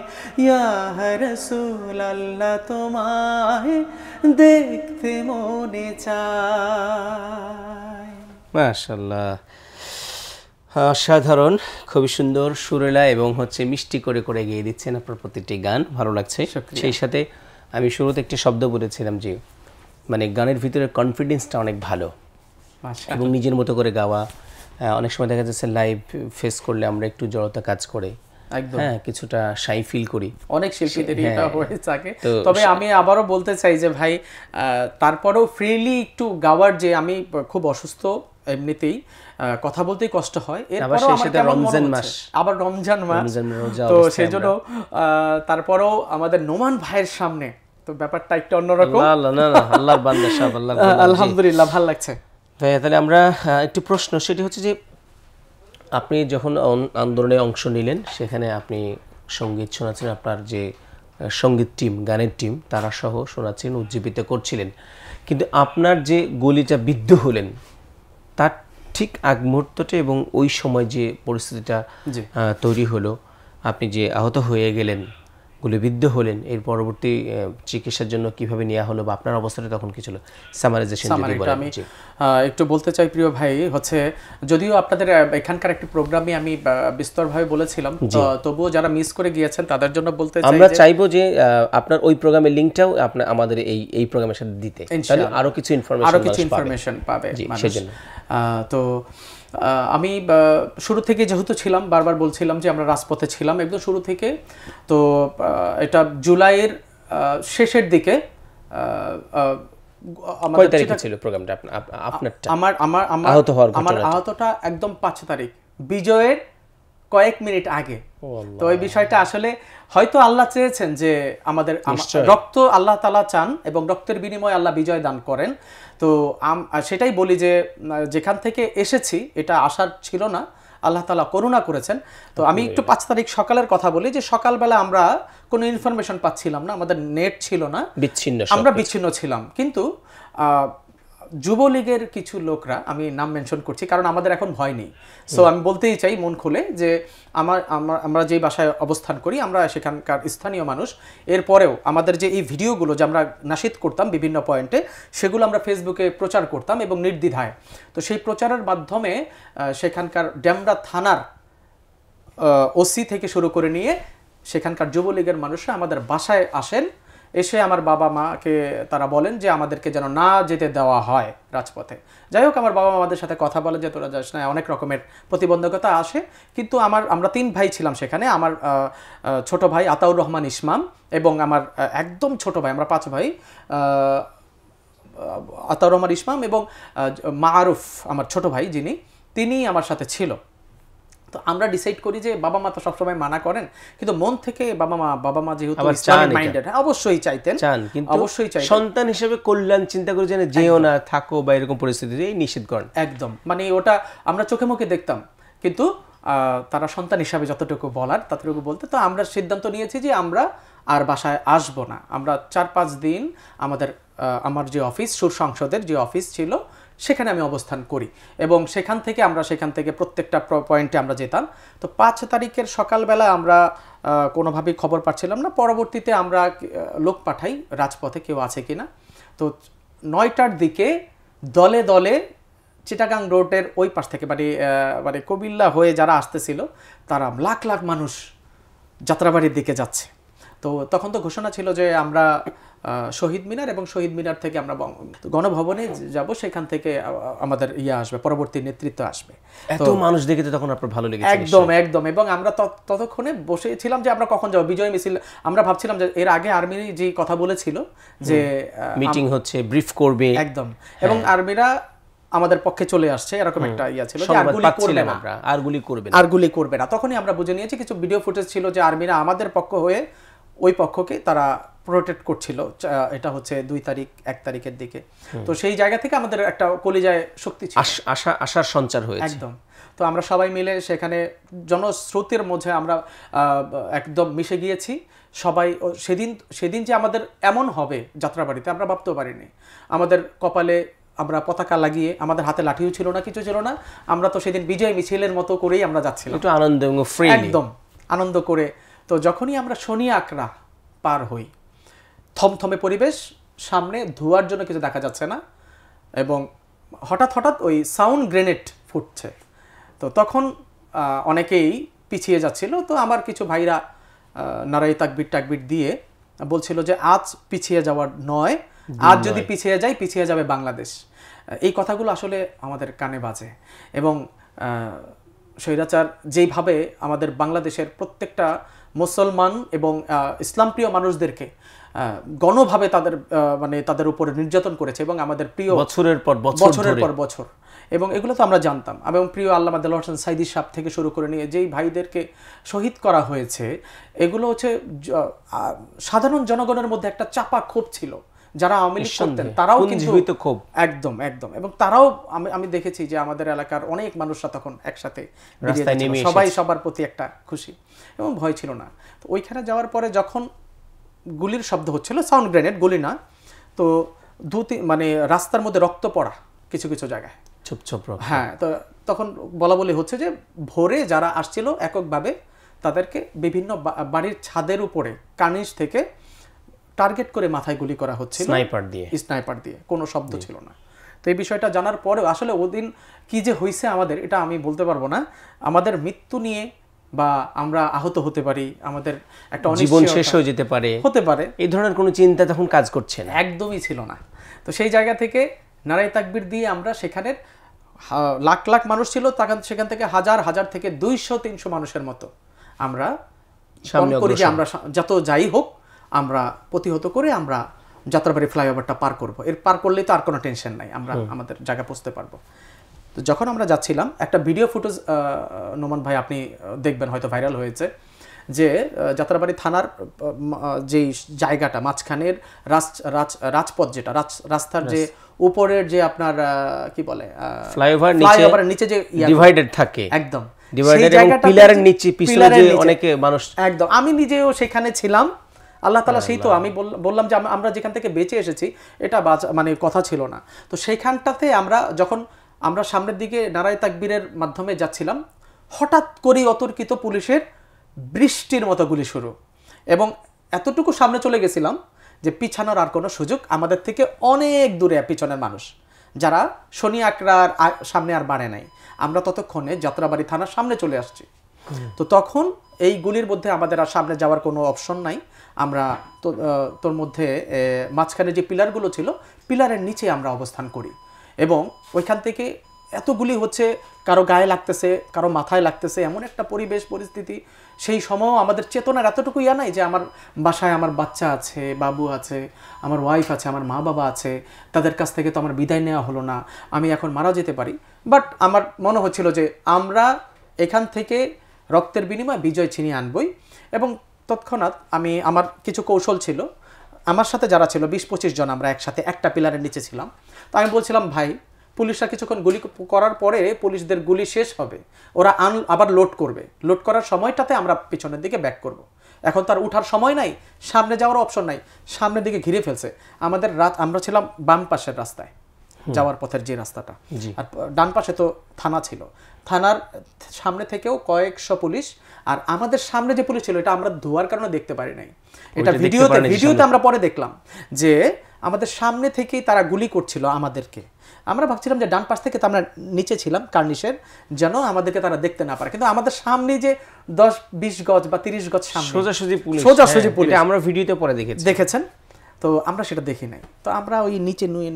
ইয়া রাসূলুল্লাহ তোমায় দেখতে মনে চায়। মাশাআল্লাহ, অসাধারণ, খুবই সুন্দর সুরেলা এবং হচ্ছে মিষ্টি করে করে গেয়ে দিচ্ছেন আপনার প্রতিটি গান, ভালো লাগছে। সেই সাথে আমি শুরুতে একটি শব্দ বলেছিলাম যে মানে গানের ভিতরে কনফিডেন্সটা অনেক ভালো এবং নিজের মতো করে গাওয়া। অনেক সময় দেখা যাচ্ছে লাইভ ফেস করলে আমরা একটু জড়তা কাজ করে, একদম হ্যাঁ, কিছুটা শাই ফিল করি, অনেক শিল্পীদের এটা হয়ে থাকে। তবে আমি আবারও বলতে চাই যে ভাই তারপরেও ফ্রিলি একটু গাওয়ার, যে আমি খুব অসুস্থ এমনিতেই, কথা বলতেই কষ্ট হয়, এরপরও আমার কেমন রমজান মাস, আবার রমজান মাস, তো সেজন্য তারপরেও আমাদের নোমান ভাইয়ের সামনে তো ব্যাপারটা একটু অন্যরকম। আল্লাহর বান্দা সব আল্লাহ, আলহামদুলিল্লাহ ভালো লাগছে ভাই। তাহলে আমরা একটু প্রশ্ন, সেটি হচ্ছে যে আপনি যখন আন্দোলনে অংশ নিলেন সেখানে আপনি সঙ্গীত শোনাচ্ছেন, আপনার যে সঙ্গীত টিম, গানের টিম, তারা সহ শোনাচ্ছেন, উজ্জীবিত করছিলেন, কিন্তু আপনার যে গুলিটা বিদ্ধ হলেন তার ঠিক আগ মুহূর্তটা এবং ওই সময় যে পরিস্থিতিটা তৈরি হলো, আপনি যে আহত হয়ে গেলেন, গুলিবিদ্ধ হলেন, এর পরবর্তী চিকিৎসার জন্য কিভাবে নেওয়া হলো বা আপনার অবস্থাটা তখন কি ছিল, সামারাইজেশন যদি বলেন। আমি একটু বলতে চাই প্রিয় ভাই, হচ্ছে যদিও আপনাদের এখানকার একটি প্রোগ্রামে আমি বিস্তরভাবে বলেছিলাম, তবুও যারা মিস করে গিয়েছেন তাদের জন্য বলতে চাই, আমরা চাইবো যে আপনার ওই প্রোগ্রামের লিংকটাও আপনার আমাদের এই প্রোগ্রামের সাথে দিতে, তাহলে আরো কিছু ইনফরমেশন পাবে সেজন্য। তো আমি শুরু থেকে যেহেতু ছিলাম, বারবার বলছিলাম যে আমরা রাজপথে ছিলাম একদম শুরু থেকে। তো এটা জুলাইয়ের শেষের দিকে। কয় তারিখে ছিল প্রোগ্রামটা আপনারটা? আমার আহতটা একদম 5 তারিখ, বিজয়ের কয়েক মিনিট আগে। তো এই বিষয়টা আসলে হয়তো আল্লাহ চেয়েছেন যে আমাদের রক্ত আল্লাহ তাআলা চান এবং রক্তের বিনিময়ে আল্লাহ বিজয় দান করেন। তো সেটাই বলি যে যেখান থেকে এসেছি এটা আশার ছিল না, আল্লাহ তাআলা করুণা করেছেন। তো আমি একটু 5 তারিখ সকালের কথা বলি, যে সকালবেলা আমরা কোনো ইনফরমেশন পাচ্ছিলাম না, আমাদের নেট ছিল না, আমরা বিচ্ছিন্ন ছিলাম। কিন্তু যুবলীগের কিছু লোকরা, আমি নাম মেনশন করছি কারণ আমাদের এখন ভয় নেই, সো আমি বলতেই চাই মন খুলে যে আমরা যেই বাসায় অবস্থান করি, আমরা সেখানকার স্থানীয় মানুষ। এরপরেও আমাদের যে এই ভিডিওগুলো যে আমরা নাশিদ করতাম বিভিন্ন পয়েন্টে, সেগুলো আমরা ফেসবুকে প্রচার করতাম এবং নির্দ্বিধায়। তো সেই প্রচারের মাধ্যমে সেখানকার ডেমরা থানার ওসি থেকে শুরু করে নিয়ে সেখানকার যুবলীগের মানুষরা আমাদের বাসায় আসেন, এসে আমার বাবা মাকে তারা বলেন যে আমাদেরকে যেন না যেতে দেওয়া হয় রাজপথে। যাই হোক, আমার বাবা মা আমাদের সাথে কথা বলে যে তোরা যাস না, অনেক রকমের প্রতিবন্ধকতা আসে। কিন্তু আমরা 3 ভাই ছিলাম সেখানে, আমার ছোট ভাই আতাউর রহমান ইসমাম এবং আমার একদম ছোট ভাই, আমরা 5 ভাই, আতাউর রহমান ইসমাম এবং মারুফ আমার ছোট ভাই যিনি, তিনি আমার সাথে ছিল। তো আমরা ডিসাইড করি যে বাবা মা তো সবসময় মানা করেন, কিন্তু মন থেকে বাবা মা যেহেতু ইসলামিক মাইন্ডেড, অবশ্যই চাইতেন, কিন্তু অবশ্যই চাইতেন সন্তান হিসেবে কল্যাণ চিন্তা করে যেন যেও না থাকো বা এরকম পরিস্থিতিতে নিষেধ করেন একদম। মানে ওটা আমরা চোখে মুখে দেখতাম, কিন্তু তারা সন্তান হিসাবে যতটুকু বলার ততটুকু বলতে। তো আমরা সিদ্ধান্ত নিয়েছি যে আমরা আর বাসায় আসবো না। আমরা 4-5 দিন আমার যে অফিস, সুর সংসদের যে অফিস ছিল সেখানে আমি অবস্থান করি এবং সেখান থেকে প্রত্যেকটা পয়েন্টে আমরা যেতাম। তো 5 তারিখের সকালবেলা আমরা কোনোভাবেই খবর পাচ্ছিলাম না। পরবর্তীতে আমরা লোক পাঠাই রাজপথে কেউ আছে কিনা। তো 9টার দিকে দলে দলে চিটাগাং রোডের ওই পাশ থেকে মানে কবিল্লা হয়ে যারা আসতেছিল, তারা লাখ লাখ মানুষ যাত্রাবাড়ির দিকে যাচ্ছে। তো তখন তো ঘোষণা ছিল যে আমরা শহীদ মিনার এবং শহীদ মিনার থেকে আমরা গণভবনে যাব, সেখান থেকে আমাদের আসবে, পরবর্তী নেতৃত্ব আসবে। এত মানুষ দেখে তো তখন আপনার ভালো লেগেছে? একদম। এবং আমরা ততক্ষণে বসেছিলাম যে আমরা কখন যাব, বিজয় মিছিল। আমরা ভাবছিলাম যে এর আগে আর্মি যে কথা বলেছিল যে মিটিং হচ্ছে, ব্রিফ করবে, একদম, এবং আর্মিরা আমাদের পক্ষে চলে আসছে, এরকম একটা ছিল যে আর গুলি করবে না। তখনই আমরা বুঝে নিয়েছি, কিছু ভিডিও ফুটেজ ছিল যে আর্মিরা আমাদের পক্ষ হয়ে ওই পক্ষকে তারা প্রোটেক্ট করছিল। এটা হচ্ছে 2 তারিখ 1 তারিখের দিকে। তো সেই জায়গা থেকে আমাদের একটা কলিজায় শক্তি ছিল, আশার সঞ্চার হয়েছে একদম। তো আমরা সবাই মিলে সেখানে জনস্রোতের মধ্যে আমরা একদম মিশে গিয়েছি সবাই। সেদিন যে আমাদের এমন হবে যাত্রাবাড়িতে আমরা ভাবতেও পারিনি। আমাদের কপালে আমরা পতাকা লাগিয়ে, আমাদের হাতে লাঠিও ছিল না, কিছু ছিল না। আমরা তো সেদিন বিজয় মিছিলের মতো করেই আমরা যাচ্ছিলাম, একটু আনন্দ এবং ফ্রি, একদম আনন্দ করে। তো যখনই আমরা শনি আকরা পার হই, থমথমে পরিবেশ, সামনে ধোয়ার জন্য কিছু দেখা যাচ্ছে না এবং হঠাৎ ওই সাউন্ড গ্রেনেড ফুটছে। তো তখন অনেকেই পিছিয়ে যাচ্ছিল, তো আমার কিছু ভাইরা নারাই তাকবির টাকবির দিয়ে বলছিল যে আজ পিছিয়ে যাওয়ার নয়, আজ যদি পিছিয়ে যাই পিছিয়ে যাবে বাংলাদেশ। এই কথাগুলো আসলে আমাদের কানে বাজে। এবং স্বৈরাচার যেইভাবে আমাদের বাংলাদেশের প্রত্যেকটা মুসলমান এবং ইসলামপ্রিয় মানুষদেরকে গণভাবে তাদের উপরে নির্যাতন করেছে, এবং আমাদের প্রিয় বছরের পর বছর, এবং এগুলো তো আমরা জানতাম। এবং প্রিয় আল্লামা দেলোয়ার হোসেন সাইদি সাহেব থেকে শুরু করে নিয়ে যেই ভাইদেরকে শহীদ করা হয়েছে, এগুলো হচ্ছে সাধারণ জনগণের মধ্যে একটা চাপা ক্ষোভ ছিল। যারা আওয়ামী লীগ করতেন তারাও কিন্তু ক্ষোভ, একদম, এবং তারাও আমি দেখেছি যে আমাদের এলাকার অনেক মানুষরা তখন একসাথে সবাই সবার প্রতি একটা খুশি এবং ভয় ছিল না। তো ওইখানে যাওয়ার পরে যখন গুলির শব্দ হচ্ছিল, সাউন্ড গ্রেনেড, গুলি না, তো রাস্তার মধ্যে রক্ত পড়া কিছু কিছু জায়গায়, হ্যাঁ। তো তখন বলা বলি হচ্ছে যে ভোরে যারা আসছিল এককভাবে তাদেরকে বিভিন্ন বাড়ির ছাদের উপরে কার্নিশ থেকে টার্গেট করে মাথায় গুলি করা হচ্ছিল স্নাইপার দিয়ে, কোনো শব্দ ছিল না। তো এই বিষয়টা জানার পরেও আসলে ওদিন কি যে হয়েছে আমাদের, এটা আমি বলতে পারবো না। আমাদের মৃত্যু নিয়ে বা আমরা আহত হতে পারি, আমাদের একটা জীবন শেষ হয়ে যেতে হতে পারে, এই ধরনের কোনো চিন্তা তখন কাজ করছে না, একদমই ছিল না। তো সেই জায়গা থেকে নারাই তাকবীর দিয়ে আমরা সেখানের লাখ লাখ মানুষ ছিল, সেখান থেকে হাজার থেকে 200-300 মানুষের মতো আমরা করি যে আমরা যত যাই হোক আমরা প্রতিহত করে আমরা যাত্রাবাড়ি ফ্লাইওভারটা পার করব। এর পার করলেই তো আর কোনো টেনশন নাই, আমরা আমাদের জায়গা পৌঁছতে পারবো। তো যখন আমরা যাচ্ছিলাম, একটা ভিডিও ফুটেজ নোমান ভাই আপনি দেখবেন, হয়তো ভাইরাল হয়েছে, যে যাত্রাবাড়ি থানার যেই জায়গাটা মাঝখানের রাজপথ, যেটা রাস্তার যে উপরের যে আপনার কি বলে ফ্লাইওভারের নিচে যে ডিভাইডার থাকে, একদম পিলারের নিচে পিছনে যে অনেকে মানুষ, একদম। আমি নিজেও সেখানে ছিলাম। আল্লাহ তাআলা সেই তো আমি বললাম যে আমরা যেখান থেকে বেঁচে এসেছি এটা কথা ছিল না। তো সেইখানটাতে যখন আমরা সামনের দিকে নারায়ে তাকবীরের মাধ্যমে যাচ্ছিলাম, হঠাৎ করে অতর্কিত পুলিশের বৃষ্টির মতো গুলি শুরু, এবং এতটুকু সামনে চলে গেছিলাম যে পিছানোর আর কোনো সুযোগ, আমাদের থেকে অনেক দূরে পিছনের মানুষ যারা শনি আকরার সামনে আর বাড়ে নাই, আমরা ততক্ষণে যাত্রাবাড়ি থানার সামনে চলে আসছি। তো তখন এই গুলির মধ্যে আমাদের আর সামনে যাওয়ার কোনো অপশন নাই। আমরা তোর মধ্যে মাঝখানে যে পিলারগুলো ছিল, পিলারের নিচে আমরা অবস্থান করি, এবং ওইখান থেকে এতগুলি হচ্ছে, কারো গায়ে লাগতেছে, কারো মাথায় লাগতেছে, এমন একটা পরিস্থিতি। সেই সময়ও আমাদের চেতনার এতটুকু নাই যে আমার বাসায় আমার বাচ্চা আছে, বাবু আছে, আমার ওয়াইফ আছে, আমার মা বাবা আছে, তাদের কাছ থেকে তো আমার বিদায় নেওয়া হলো না, আমি এখন মারা যেতে পারি। বাট আমার মনে হচ্ছিল যে আমরা এখান থেকে রক্তের বিনিময়ে বিজয় ছিনিয়ে আনবই। এবং তৎক্ষণাৎ আমার কিছু কৌশল ছিল, আমার সাথে যারা ছিল 20-25 জন, আমরা একসাথে একটা পিলারের নিচে ছিলাম। তো আমি বলছিলাম, ভাই পুলিশরা কিছুক্ষণ গুলি করার পরে পুলিশদের গুলি শেষ হবে, ওরা আবার লোড করবে, লোড করার সময়টাতে আমরা পিছনের দিকে ব্যাক করব। এখন তার উঠার সময় নাই, সামনে যাওয়ার অপশন নাই, সামনের দিকে ঘিরে ফেলছে আমাদের। আমরা ছিলাম বাম পাশের রাস্তায়, যাওয়ার পথের যে রাস্তাটা, আর ডান পাশে তো থানা ছিল। থানার সামনে থেকেও কয়েকশো পুলিশ, আর আমাদের সামনে যে পুলিশ ছিল এটা আমরা ধোয়ার কারণে দেখতে পারি নাই, এটা ভিডিওতে আমরা পরে দেখলাম যে আমাদের সামনে থেকেই তারা গুলি করছিল আমাদেরকে। আমরা ভাবছিলাম যে ডান পাশ থেকে তো আমরা নিচে ছিলাম কার্নিশের, যেন আমাদেরকে তারা দেখতে না পারে, কিন্তু আমাদের সামনে যে 10-20 গজ বা 30 গজ সামনে সোজাসুজি পুলিশ, আমরা ভিডিওতে পরে দেখেছেন। তো আমরা সেটা দেখি নাই। তো আমরা ওই নিচে নুয়ে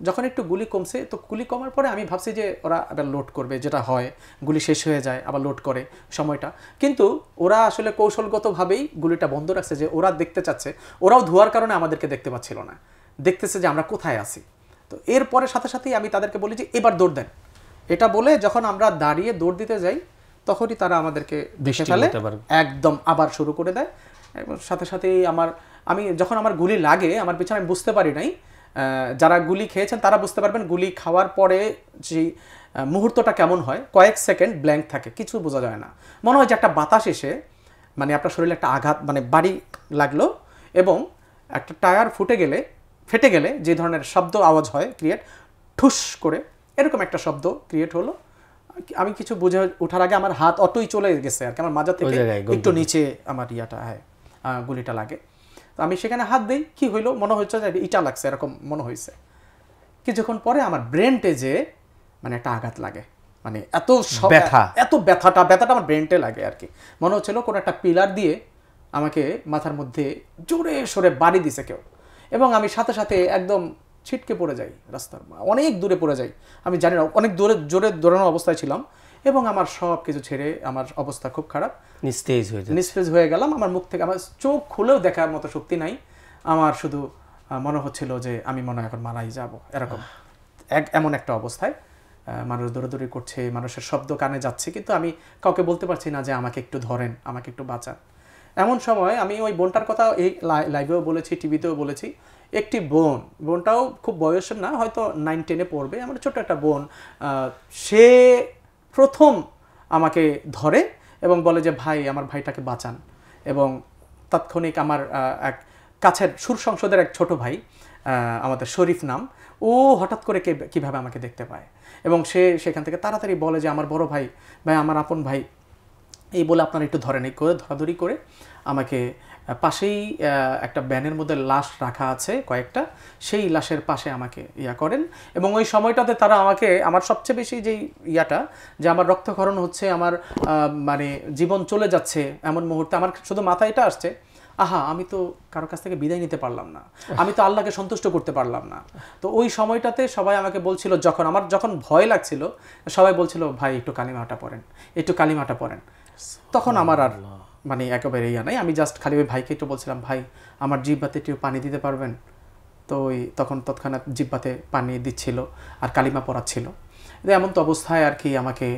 যখন একটু গুলি কমছে, তো গুলি কমার পরে আমি ভাবছি যে ওরা আবার লোড করবে, যেটা হয় গুলি শেষ হয়ে যায় আবার লোড করে সময়টা। কিন্তু ওরা আসলে কৌশলগতভাবেই গুলিটা বন্ধ রাখছে, যে ওরা দেখতে চাচ্ছে, ওরাও ধোয়ার কারণে আমাদেরকে দেখতে পাচ্ছিল না, দেখতেছে যে আমরা কোথায় আছি। তো এরপরে সাথে সাথেই আমি তাদেরকে বলি যে এবার দৌড় দেন, এটা বলে যখন আমরা দাঁড়িয়ে দৌড় দিতে যাই তখনই তারা আমাদেরকে দেখে ফেলে, একদম আবার শুরু করে দেয়। এবং সাথে সাথেই আমি যখন আমার গুলি লাগে আমার পিছনে আমি বুঝতে পারি নাই, যারা গুলি খেয়েছেন তারা বুঝতে পারবেন গুলি খাওয়ার পরে যে মুহূর্তটা কেমন হয়, কয়েক সেকেন্ড ব্ল্যাঙ্ক থাকে, কিছু বোঝা যায় না, মনে হয় যে একটা বাতাস এসে আপনার শরীরে একটা আঘাত বাড়ি লাগলো, এবং একটা টায়ার ফেটে গেলে যে ধরনের শব্দ আওয়াজ হয় ক্রিয়েট, ঠুস করে এরকম একটা শব্দ ক্রিয়েট হলো। আমি কিছু বুঝে ওঠার আগে আমার হাত অটোই চলে গেছে আর কি, আমার মাজা থেকে একটু নিচে আমার গুলিটা লাগে। তো আমি সেখানে হাত দিই, কি হইলো মনে হচ্ছে যে ইটা লাগছে, এরকম মনে হয়েছে। কিছুক্ষণ পরে আমার ব্রেনটে যে একটা আঘাত লাগে, মানে ব্যথা। এত ব্যথাটা আমার ব্রেনটে লাগে আর কি। মনে হচ্ছিল কোনো একটা পিলার দিয়ে আমাকে মাথার মধ্যে জোরে সোরে বাড়ি দিছে কেউ, এবং আমি সাথে সাথে একদম ছিটকে পড়ে যাই, রাস্তার অনেক দূরে পড়ে যাই, আমি জানি না, অনেক জোরে দৌড়ানোর অবস্থায় ছিলাম, এবং আমার সব কিছু ছেড়ে আমার অবস্থা খুব খারাপ, নিস্তেজ হয়ে গেলাম। আমার মুখ থেকে আমার চোখ খুলেও দেখার মতো শক্তি নাই, আমার শুধু মনে হচ্ছিল যে আমি মনে হয় এখন মারাই যাব, এরকম এমন একটা অবস্থায়। মানুষ দৌড়াদৌড়ি করছে, মানুষের শব্দ কানে যাচ্ছে, কিন্তু আমি কাউকে বলতে পারছি না যে আমাকে একটু ধরেন, আমাকে একটু বাঁচান। এমন সময় আমি ওই বোনটার কথা এই লাইভেও বলেছি, টিভিতেও বলেছি, একটি বোনটাও খুব বয়সের না, হয়তো 9-10-এ পড়বে, আমার ছোট্ট একটা বোন, সে প্রথম আমাকে ধরে এবং বলে যে ভাই, আমার ভাইটাকে বাঁচান। এবং তাৎক্ষণিক আমার এক কাছের সুর সংসদের এক ছোট ভাই, আমাদের শরীফ নাম, ও হঠাৎ করে কিভাবে আমাকে দেখতে পায়, এবং সে সেখান থেকে তাড়াতাড়ি বলে যে আমার বড় ভাই, আমার আপন ভাই, এই বলে আপনারা একটু ধরেন, এই করে ধরাধরি করে আমাকে পাশেই একটা ব্যানের মধ্যে লাশ রাখা আছে কয়েকটা, সেই লাশের পাশে আমাকে করেন। এবং ওই সময়টাতে তারা আমাকে, আমার সবচেয়ে বেশি যেই যে আমার রক্তক্ষরণ হচ্ছে, আমার মানে জীবন চলে যাচ্ছে এমন মুহূর্তে আমার শুধু মাথায় এটা আসছে, আহা, আমি তো কারো কাছ থেকে বিদায় নিতে পারলাম না, আমি তো আল্লাহকে সন্তুষ্ট করতে পারলাম না। তো ওই সময়টাতে সবাই আমাকে বলছিল, যখন ভয় লাগছিল, সবাই বলছিল ভাই একটু কালিমাটা পড়েন। তখন আমার আর মানে একেবারে নাই, আমি জাস্ট খালি ওই ভাইকে একটু বলছিলাম, ভাই আমার জিহ্বাতে একটু পানি দিতে পারবেন? তো তখন তৎক্ষণাৎ জিহ্বাতে পানি দিচ্ছিল আর কালিমা পড়াচ্ছিল। এমন তো অবস্থায় আর কি আমাকে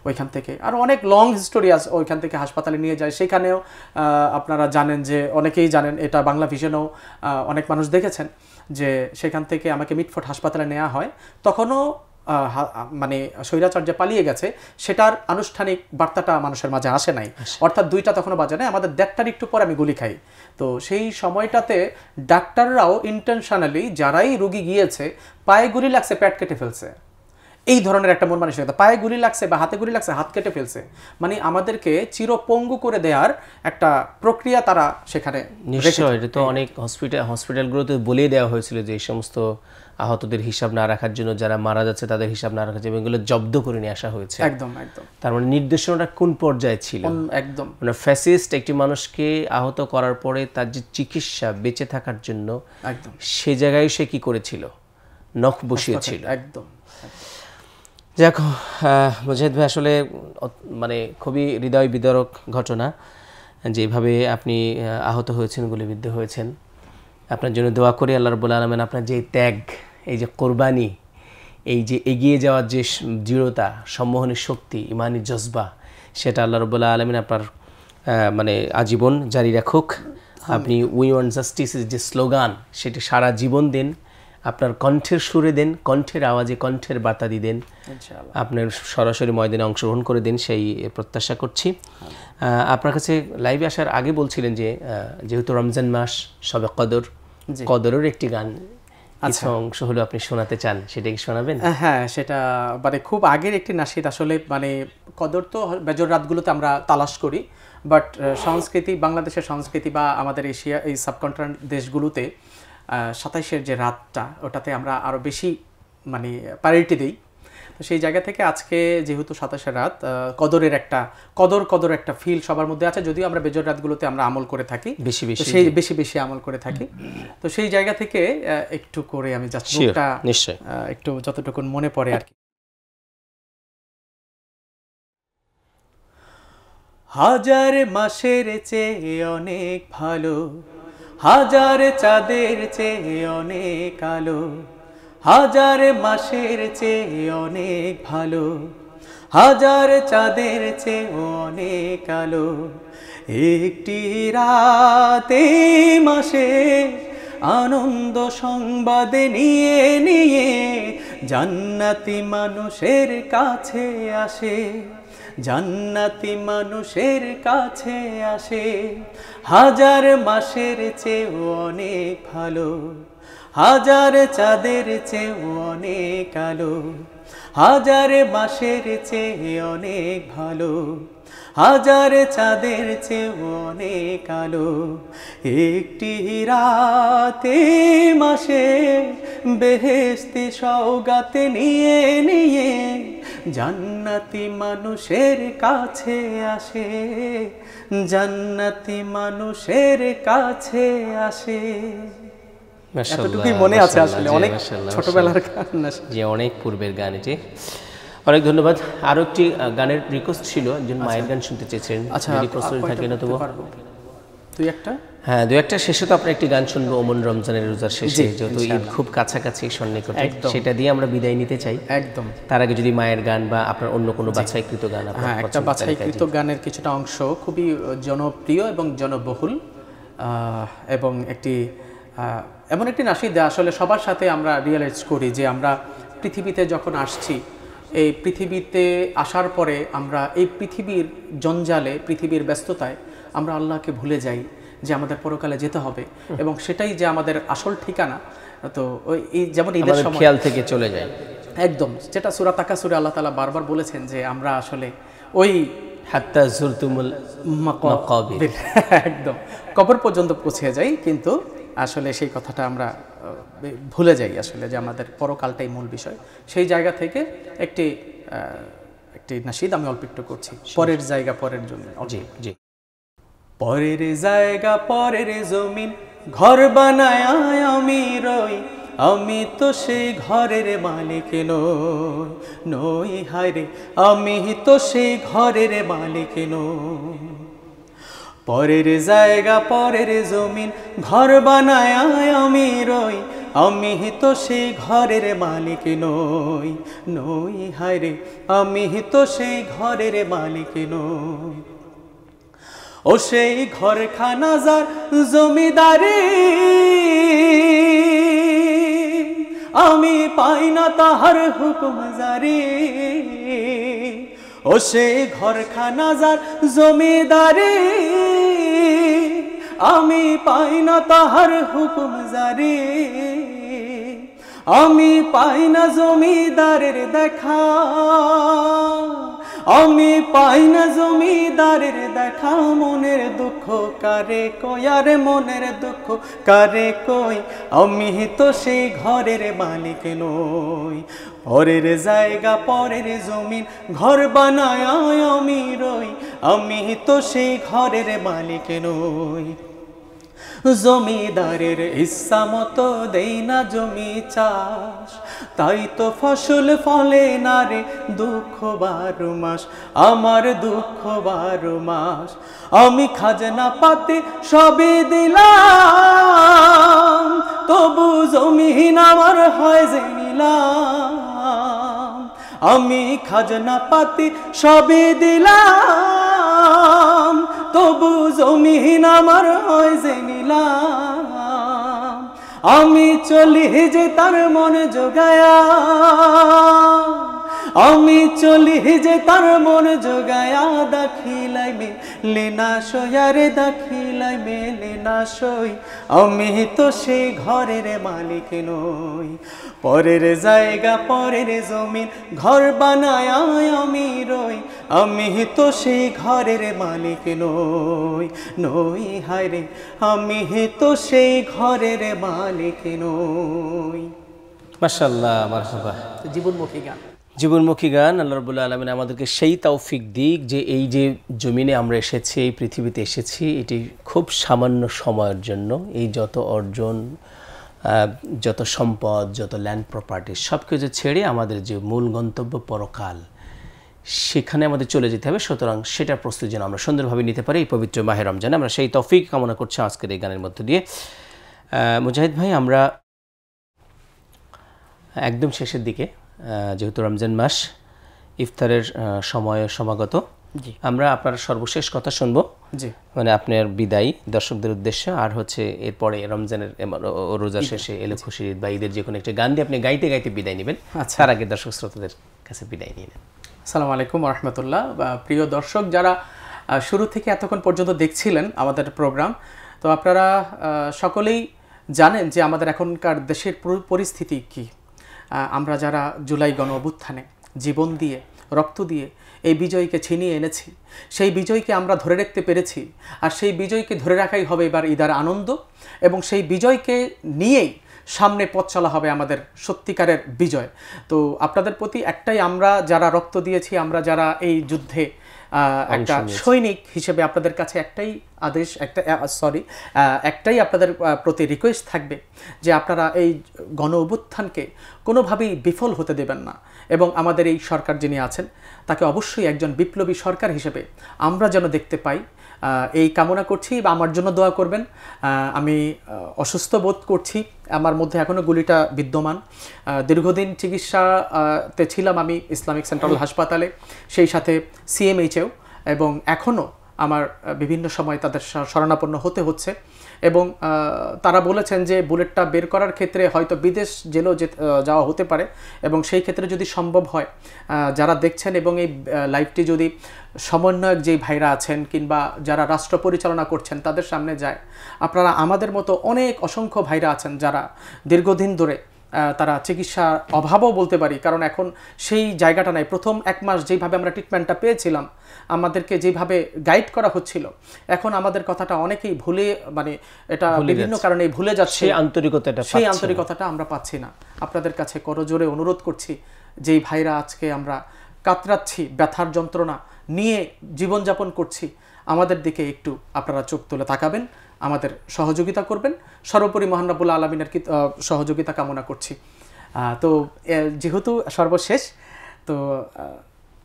ওইখান থেকে, আর অনেক লং হিস্টোরি আছে, ওইখান থেকে হাসপাতালে নিয়ে যায়। সেখানেও আপনারা জানেন, যে অনেকেই জানেন, এটা বাংলা ভিশনেও অনেক মানুষ দেখেছেন, যে সেখান থেকে আমাকে মিটফোর্ড হাসপাতালে নেওয়া হয়। তখনও মানে স্বৈরাচার্য পালিয়ে গেছে, সেটার আনুষ্ঠানিক বার্তাটা মানুষের মাঝে আসে নাই, অর্থাৎ 2টা তখনও বাজে নাই, আমাদের 1:30 একটু পরে আমি গুলি খাই। তো সেই সময়টাতে ডাক্তাররাও ইন্টেনশনালি, যারাই রুগী গিয়েছে, পায়ে গুলি লাগছে, পেট কেটে ফেলছে, এই ধরনের একটা মন মানসিকতা, পায়ে গুলি লাগছে বা হাতে গুলি লাগছে, হাত কেটে ফেলছে, মানে আমাদেরকে চিরপঙ্গু করে দেওয়ার একটা প্রক্রিয়া তারা সেখানে। নিশ্চয়, এটা তো অনেক হসপিটালগুলোতে বলেই দেওয়া হয়েছিল যে এই সমস্ত আহতদের হিসাব না রাখার জন্য, যারা মারা যাচ্ছে তাদের হিসাব না রাখার জন্য এগুলো জব্দ করে নিয়ে আসা হয়েছে। একদম। তার মানে নির্দেশনাটা কোন পর্যায়ে ছিল? একদম, মানে ফ্যাসিস্ট একটি মানুষকে আহত করার পরে তার যে চিকিৎসা, বেঁচে থাকার জন্য, একদম সে জায়গায় সে কি করেছিল? নখ বসিয়েছিল। একদম। দেখো মুজাহিদ ভাই, আসলে মানে খুবই হৃদয় বিদারক ঘটনা, যেভাবে আপনি আহত হয়েছেন, গুলিবিদ্ধ হয়েছেন। আপনার জন্য দোয়া করি, আল্লাহ রাব্বুল আলামিন আপনার যে ত্যাগ, এই যে কোরবানি, এই যে এগিয়ে যাওয়ার যে দৃঢ়তা, সম্মোহনের শক্তি, ইমানি জজবা, সেটা আল্লাহ রাব্বুল আলামিন আপনার মানে আজীবন জারি রাখুক। আপনি উই ওয়ান্ট জাস্টিসের যে স্লোগান, সেটি সারা জীবন দেন, আপনার কণ্ঠের সুরে দেন, কণ্ঠের আওয়াজে কণ্ঠের বার্তা দিয়ে দেন, আপনার সরাসরি ময়দানে অংশগ্রহণ করে দেন, সেই প্রত্যাশা করছি। আপনার কাছে লাইভে আসার আগে বলছিলেন যে যেহেতু রমজান মাস, শবে কদরের একটি গান কিছু অংশ হলো আপনি শোনাতে চান, সেটা কি শোনাবেন? হ্যাঁ, সেটা মানে খুব আগের একটি নাশিদ। আসলে মানে কদর তো বেজর রাতগুলোতে আমরা তালাশ করি, বাট সংস্কৃতি, বাংলাদেশের সংস্কৃতি বা আমাদের এশিয়া, এই সাবকন্টিনেন্ট দেশগুলোতে 27-এর যে রাতটা, ওটাতে আমরা আরও বেশি মানে প্রায়োরিটি দিই। তো সেই জায়গা থেকে আজকে যেহেতু 27-এর রাত, কদরের একটা ফিল সবার মধ্যে আছে, যদিও আমরা বেজর রাতগুলোতে আমরা আমল করে থাকি, বেশি আমল করে থাকি। তো সেই জায়গা থেকে একটু করে আমি জাস্ট একটু যতটুকু মনে পড়ে আর কি। হাজার মাসের চেয়ে অনেক ভালো, হাজার চাঁদের চেয়ে অনেক আলো, হাজার মাসের চেয়ে অনেক ভালো, হাজার চাঁদের চেয়ে অনেক আলো, একটি রাতে মাসে আনন্দ সংবাদ নিয়ে নিয়ে জান্নাতি মানুষের কাছে আসে, জান্নাতি মানুষের কাছে আসে, হাজার মাসের চেয়ে অনেক ভালো, হাজার চাঁদের চেয়ে অনেক আলো, হাজার মাসের চেয়ে অনেক ভালো, হাজার চাঁদের চেয়ে অনেক আলো একটি রাতে মাসে বেহেশতি সওগাতে নিয়ে নিয়ে জান্নাতি মানুষের কাছে আসে, জান্নাতি মানুষের কাছে আসে। এতটুকুই মনে আছে আসলে, অনেক ছোটবেলার গান। যে অনেক পূর্বের গান এটি। অনেক ধন্যবাদ। আরো একটি গানের রিকোয়েস্ট ছিল, একজন মায়ের গান শুনতে চেয়েছেন। আচ্ছা, যদি প্রস্তুত থাকে না তবু তুই একটা, হ্যাঁ দুই একটা। শেষে তো আপনার একটি গান শুনবো ওমন রমজানের রোজার শেষে, যেহেতু ঈদ খুব কাছাকাছি সন্নিকটে, সেটা দিয়ে আমরা বিদায় নিতে চাই। একদম। তার আগে যদি মায়ের গান বা আপনার অন্য কোনো বাছাইকৃত গান, হ্যাঁ একটা বাছাইকৃত গানের কিছুটা অংশ খুবই জনপ্রিয় এবং জনবহুল, এবং একটি এমন একটি নাশিদ আসলে সবার সাথে আমরা রিয়েলাইজ করি যে আমরা পৃথিবীতে যখন আসছি, এই পৃথিবীতে আসার পরে আমরা এই পৃথিবীর জঞ্জালে, পৃথিবীর ব্যস্ততায় আমরা আল্লাহকে ভুলে যাই যে আমাদের পরকালে যেতে হবে, এবং সেটাই যে আমাদের আসল ঠিকানা। তো ওই যেমন ঈদের সময় খেয়াল থেকে চলে যায় একদম, যেটা সূরা তাকাসুরে আল্লাহ তাআলা বারবার বলেছেন যে আমরা আসলে ওই হাত্তা যুরতুমুল মাকাবির, একদম কবর পর্যন্ত পৌঁছে যাই, কিন্তু আসলে সেই কথাটা আমরা ভুলে যাই আসলে যে আমাদের পরকালটাই মূল বিষয়। সেই জায়গা থেকে একটি নাশিদ আমি অল্প একটু করছি, পরের জায়গা পরের জমিন। জি জি। পরের জায়গা পরের জমিন ঘর বানায় আমি রই, আমি তো সেই ঘরের মালিক নই, নই হায় রে আমি তো সেই ঘরের মালিক নই। পরের জায়গা পরের জমিন ঘর বানায় আমি রই, আমি তো সেই ঘরের মালিক নই, নই হায় রে আমি তো সেই ঘরের মালিক নই। ও সেই ঘরখানা যার জমিদারি, আমি পাই না তাহার হুকুম জারি। ও সেই ঘরখানা যার জমিদারি, আমি পাই না তাহার হুকুম জারি। আমি পাই না জমিদারের দেখা, আমি পাই না জমিদারের দেখা। মনের দুঃখ কারে কই, আরে মনের দুঃখ কারে কই, আমি তো সেই ঘরের মালিক নই। পরের জায়গা পরের জমিন ঘর বানায় আমি রই, আমি তো সেই ঘরের মালিক নই। জমিদারের ইচ্ছা মতো দেই না জমি চাষ, তাই তো ফসল ফলে না রে দুঃখ 12 মাস, আমার দুঃখ 12 মাস। আমি খাজনা পাতে সবে দিলাম, তবু জমিন আমার হয় যে নিলাম। আমি খাজনা পাতে সবে দিলাম, তবু জমিন আমার হয় যে নিলাম। আমি চলি যে তার মন জোগায়া, আমি চলি যে তার মন জোগায়া। দাখিলাই মেলে না সই, আরে দাখিলাই মেলে না সই, আমি তো সেই ঘরের মালিক নই। পরের জায়গা পরের জমিন ঘর বানায় আমি রই, আমি তো সেই ঘরের মালিক নই, নই হায় রে আমি তো সেই ঘরের মালিক নই। মাশাআল্লাহ, মারহাবা। জীবনমুখী গান, জীবনমুখী গান। আল্লাহ রাব্বুল আলামিন আমাদেরকে সেই তৌফিক দিক যে এই যে জমিনে আমরা এসেছি, এই পৃথিবীতে এসেছি, এটি খুব সামান্য সময়ের জন্য। এই যত অর্জন, যত সম্পদ, যত ল্যান্ড প্রপার্টি সব কিছু ছেড়ে আমাদের যে মূল গন্তব্য পরকাল, সেখানে আমাদের চলে যেতে হবে। সুতরাং সেটার প্রস্তুতি যেন আমরা সুন্দরভাবে নিতে পারি এই পবিত্র মাহে রমজানে। আমরা সেই তৌফিক কামনা করছি আজকের এই গানের মধ্য দিয়ে। মুজাহিদ ভাই, আমরা একদম শেষের দিকে, যেহেতু রমজান মাস, ইফতারের সময় সমাগত, আমরা আপনার সর্বশেষ কথা শুনবো। জি, মানে আপনার বিদায় দর্শকদের উদ্দেশ্যে, আর হচ্ছে এরপরে রমজানের রোজা শেষে এলে খুশির ঈদ বা ঈদের যে কোনো একটা গান দিয়ে আপনি গাইতে গাইতে বিদায় নেবেন। তার আগে দর্শক শ্রোতাদের কাছে বিদায় নিয়ে নেন। আসসালামু আলাইকুম ওয়া রাহমাতুল্লাহ। প্রিয় দর্শক, যারা শুরু থেকে এতক্ষণ পর্যন্ত দেখছিলেন আমাদের প্রোগ্রাম, তো আপনারা সকলেই জানেন যে আমাদের এখনকার দেশের পরিস্থিতি কি। আমরা যারা জুলাই গণ অভ্যুত্থানে জীবন দিয়ে রক্ত দিয়ে এই বিজয়কে ছিনিয়ে এনেছি, সেই বিজয়কে আমরা ধরে রাখতে পেরেছি। আর সেই বিজয়কে ধরে রাখাই হবে এবার ঈদের আনন্দ, এবং সেই বিজয়কে নিয়েই সামনে পথ চলা হবে আমাদের সত্যিকারের বিজয়। তো আপনাদের প্রতি একটাই, আমরা যারা রক্ত দিয়েছি, আমরা যারা এই যুদ্ধে একটা সৈনিক হিসেবে আপনাদের কাছে একটাই আদেশ, একটাই আপনাদের প্রতি রিকোয়েস্ট থাকবে যে আপনারা এই গণ অভ্যুত্থানকে কোনোভাবেই বিফল হতে দেবেন না, এবং আমাদের এই সরকার যিনি আছেন তাকে অবশ্যই একজন বিপ্লবী সরকার হিসেবে আমরা যেন দেখতে পাই, এই কামনা করছি। বা আমার জন্য দোয়া করবেন। আমি অসুস্থ বোধ করছি, আমার মধ্যে এখনও গুলিটা বিদ্যমান। দীর্ঘদিন চিকিৎসাতে ছিলাম আমি ইসলামিক সেন্ট্রাল হাসপাতালে, সেই সাথে সিএমএইচেও, এবং এখনও আমার বিভিন্ন সময় তাদের শরণাপন্ন হতে হচ্ছে। এবং তারা বলেছেন যে বুলেটটা বের করার ক্ষেত্রে হয়তো বিদেশ জেলেও যাওয়া হতে পারে, এবং সেই ক্ষেত্রে যদি সম্ভব হয়, যারা দেখছেন এবং এই লাইভটি যদি সমন্বয়ক যেই ভাইরা আছেন কিংবা যারা রাষ্ট্র পরিচালনা করছেন তাদের সামনে যায়, আপনারা আমাদের মতো অনেক অসংখ্য ভাইরা আছেন যারা দীর্ঘদিন ধরে তারা চিকিৎসার অভাবও বলতে পারি, কারণ এখন সেই জায়গাটা নাই। প্রথম 1 মাস যেইভাবে আমরা ট্রিটমেন্টটা পেয়েছিলাম, আমাদেরকে যেভাবে গাইড করা হচ্ছিল, এখন আমাদের কথাটা অনেকেই ভুলে, মানে এটা বিভিন্ন কারণে ভুলে যাচ্ছে, সেই আন্তরিকতাটা আমরা পাচ্ছি না। আপনাদের কাছে করজোরে অনুরোধ করছি, যেই ভাইরা আজকে আমরা কাতরাচ্ছি, ব্যথার যন্ত্রণা নিয়ে জীবনযাপন করছি, আমাদের দিকে একটু আপনারা চোখ তুলে তাকাবেন, আমাদের সহযোগিতা করবেন। সর্বোপরি মহান রব্বুল আলামিনের সহযোগিতা কামনা করছি। তো যেহেতু সর্বশেষ, তো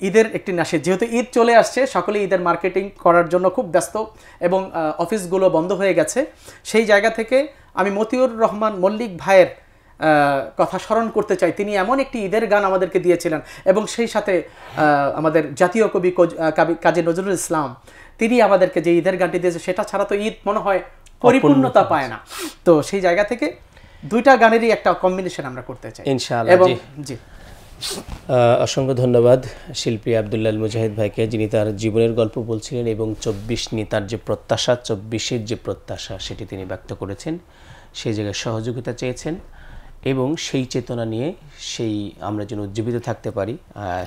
ঈদের একটি নাশিদ, যেহেতু ঈদ চলে আসছে, সকলে ঈদের মার্কেটিং করার জন্য খুব ব্যস্ত এবং অফিসগুলো বন্ধ হয়ে গেছে, সেই জায়গা থেকে আমি মতিউর রহমান মল্লিক ভাইয়ের কথা স্মরণ করতে চাই। তিনি এমন একটি ঈদের গান আমাদেরকে দিয়েছিলেন, এবং সেই সাথে আমাদের জাতীয় কবি কাজী নজরুল ইসলাম তিনি আমাদেরকে যে ঈদের গানটি দিয়েছে, সেটা ছাড়া তো ঈদ মনে হয় পরিপূর্ণতা পায় না। তো সেই জায়গা থেকে দুইটা গানেরই একটা কম্বিনেশন আমরা করতে চাই ইনশাআল্লাহ। এবং জি, অসংখ্য ধন্যবাদ শিল্পী আব্দুল্লাহ মুজাহিদ ভাইকে, যিনি তার জীবনের গল্প বলছিলেন এবং 24 নিয়ে তার যে প্রত্যাশা, 24-এর যে প্রত্যাশা সেটি তিনি ব্যক্ত করেছেন, সেই জায়গায় সহযোগিতা চেয়েছেন, এবং সেই চেতনা নিয়ে সেই আমরা যেন উজ্জীবিত থাকতে পারি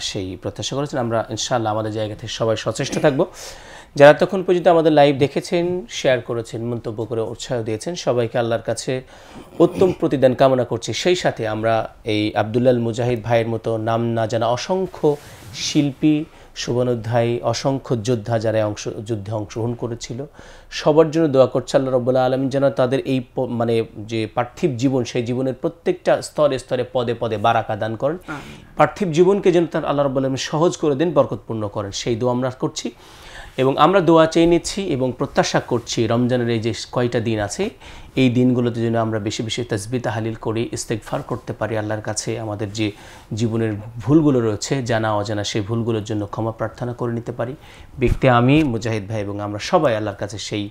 সেই প্রত্যাশা করেছেন। আমরা ইনশাআল্লাহ আমাদের জায়গা থেকে সবাই সচেষ্ট থাকব। যারা তখন পর্যন্ত আমাদের লাইভ দেখেছেন, শেয়ার করেছেন, মন্তব্য করে উৎসাহ দিয়েছেন, সবাইকে আল্লাহর কাছে উত্তম প্রতিদান কামনা করছি। সেই সাথে আমরা এই আব্দুল্লাহ মুজাহিদ ভাইয়ের মতো নাম না জানা অসংখ্য শিল্পী, শুভানুধ্যায়ী, অসংখ্য যোদ্ধা যারা যুদ্ধে অংশগ্রহণ করেছিল, সবার জন্য দোয়া করছে আল্লাহ রাব্বুল আলামিন যেন তাদের এই মানে যে পার্থিব জীবন, সেই জীবনের প্রত্যেকটা স্তরে স্তরে পদে পদে বারাকা দান করেন, পার্থিব জীবনকে যেন তার আল্লাহ রাব্বুল আলামিন সহজ করে দেন, বরকতপূর্ণ করেন, সেই দোয়া আমরা করছি। এবং আমরা দোয়া চেয়ে নিচ্ছি এবং প্রত্যাশা করছি রমজানের এই যে কয়টা দিন আছে, এই দিনগুলোতে যেন আমরা বেশি বেশি তাসবিহ তাহলিল করি, ইস্তেগফার করতে পারি আল্লাহর কাছে, আমাদের যে জীবনের ভুলগুলো রয়েছে জানা অজানা, সেই ভুলগুলোর জন্য ক্ষমা প্রার্থনা করে নিতে পারি। ব্যক্তি আমি, মুজাহিদ ভাই এবং আমরা সবাই আল্লাহর কাছে সেই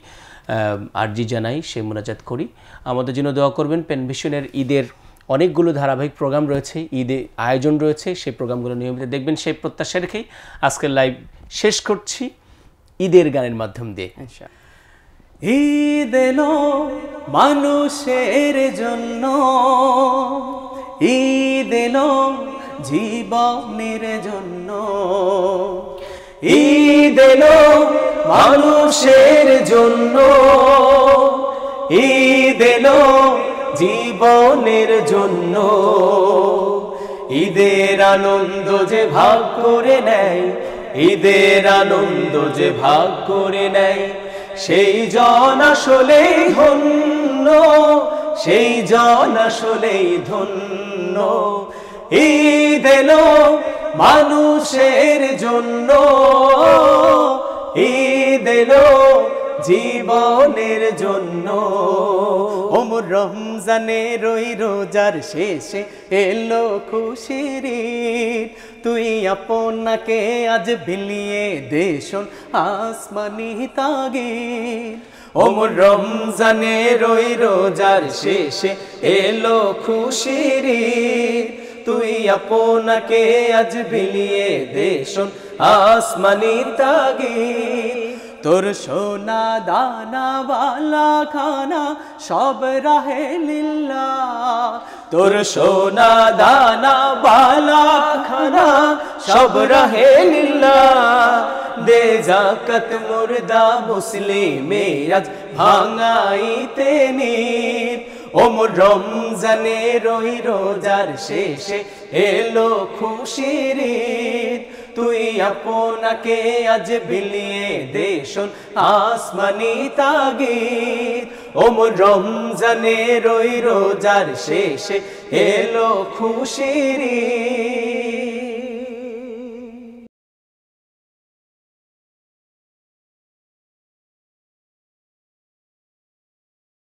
আরজি জানাই, সেই মুনাজাত করি। আমাদের জন্য দোয়া করবেন। পেনভিশনের ঈদের অনেকগুলো ধারাবাহিক প্রোগ্রাম রয়েছে, ঈদে আয়োজন রয়েছে, সেই প্রোগ্রামগুলো নিয়মিত দেখবেন, সেই প্রত্যাশা রেখেই আজকের লাইভ শেষ করছি ঈদের গানের মাধ্যম দিয়ে। ঈদ এলো মানুষের জন্য, ঈদ এলো জীবনের জন্য, ঈদ এলো মানুষের জন্য, ঈদ এলো জীবনের জন্য। ঈদের আনন্দ যে ভাগ করে নেয়, ঈদের আনন্দ যে ভাগ করে নেয়, সেই জন আসলেই ধন্য, সেই জন আসলেই ধন্য। ঈদ এলো মানুষের জন্য, ঈদ এলো জীবনের জন্য। ওমর রমজানের ওই রোজার শেষে এলো খুশির ঈদ, তুই আপনাকে আজ বিলিয়ে দেশন আসমানি তাগিদ। ওমর রমজানের ওই রোজার শেষে এলো খুশির ঈদ, তুই আপনাকে আজ বিলিয়ে দেশন আসমানি তাগিদ। তোর সোনা দানা বালা খানা সব রাহে লিল্লাহ, তোর সোনা দানা বালা খানা সব রহে লিল্লাহ দে যাকাত মুর্দা মুসলিমে আজ ভাঙাইতে নিত ওমর রমজানের ওই রোজার শেষে এলো খুশির ঈদ তুই আপনাকে আজ বিলিয়ে দে শোন আসমানি তাগিদ ওমর রমজানের ওই রোজার শেষে এলো খুশির ঈদ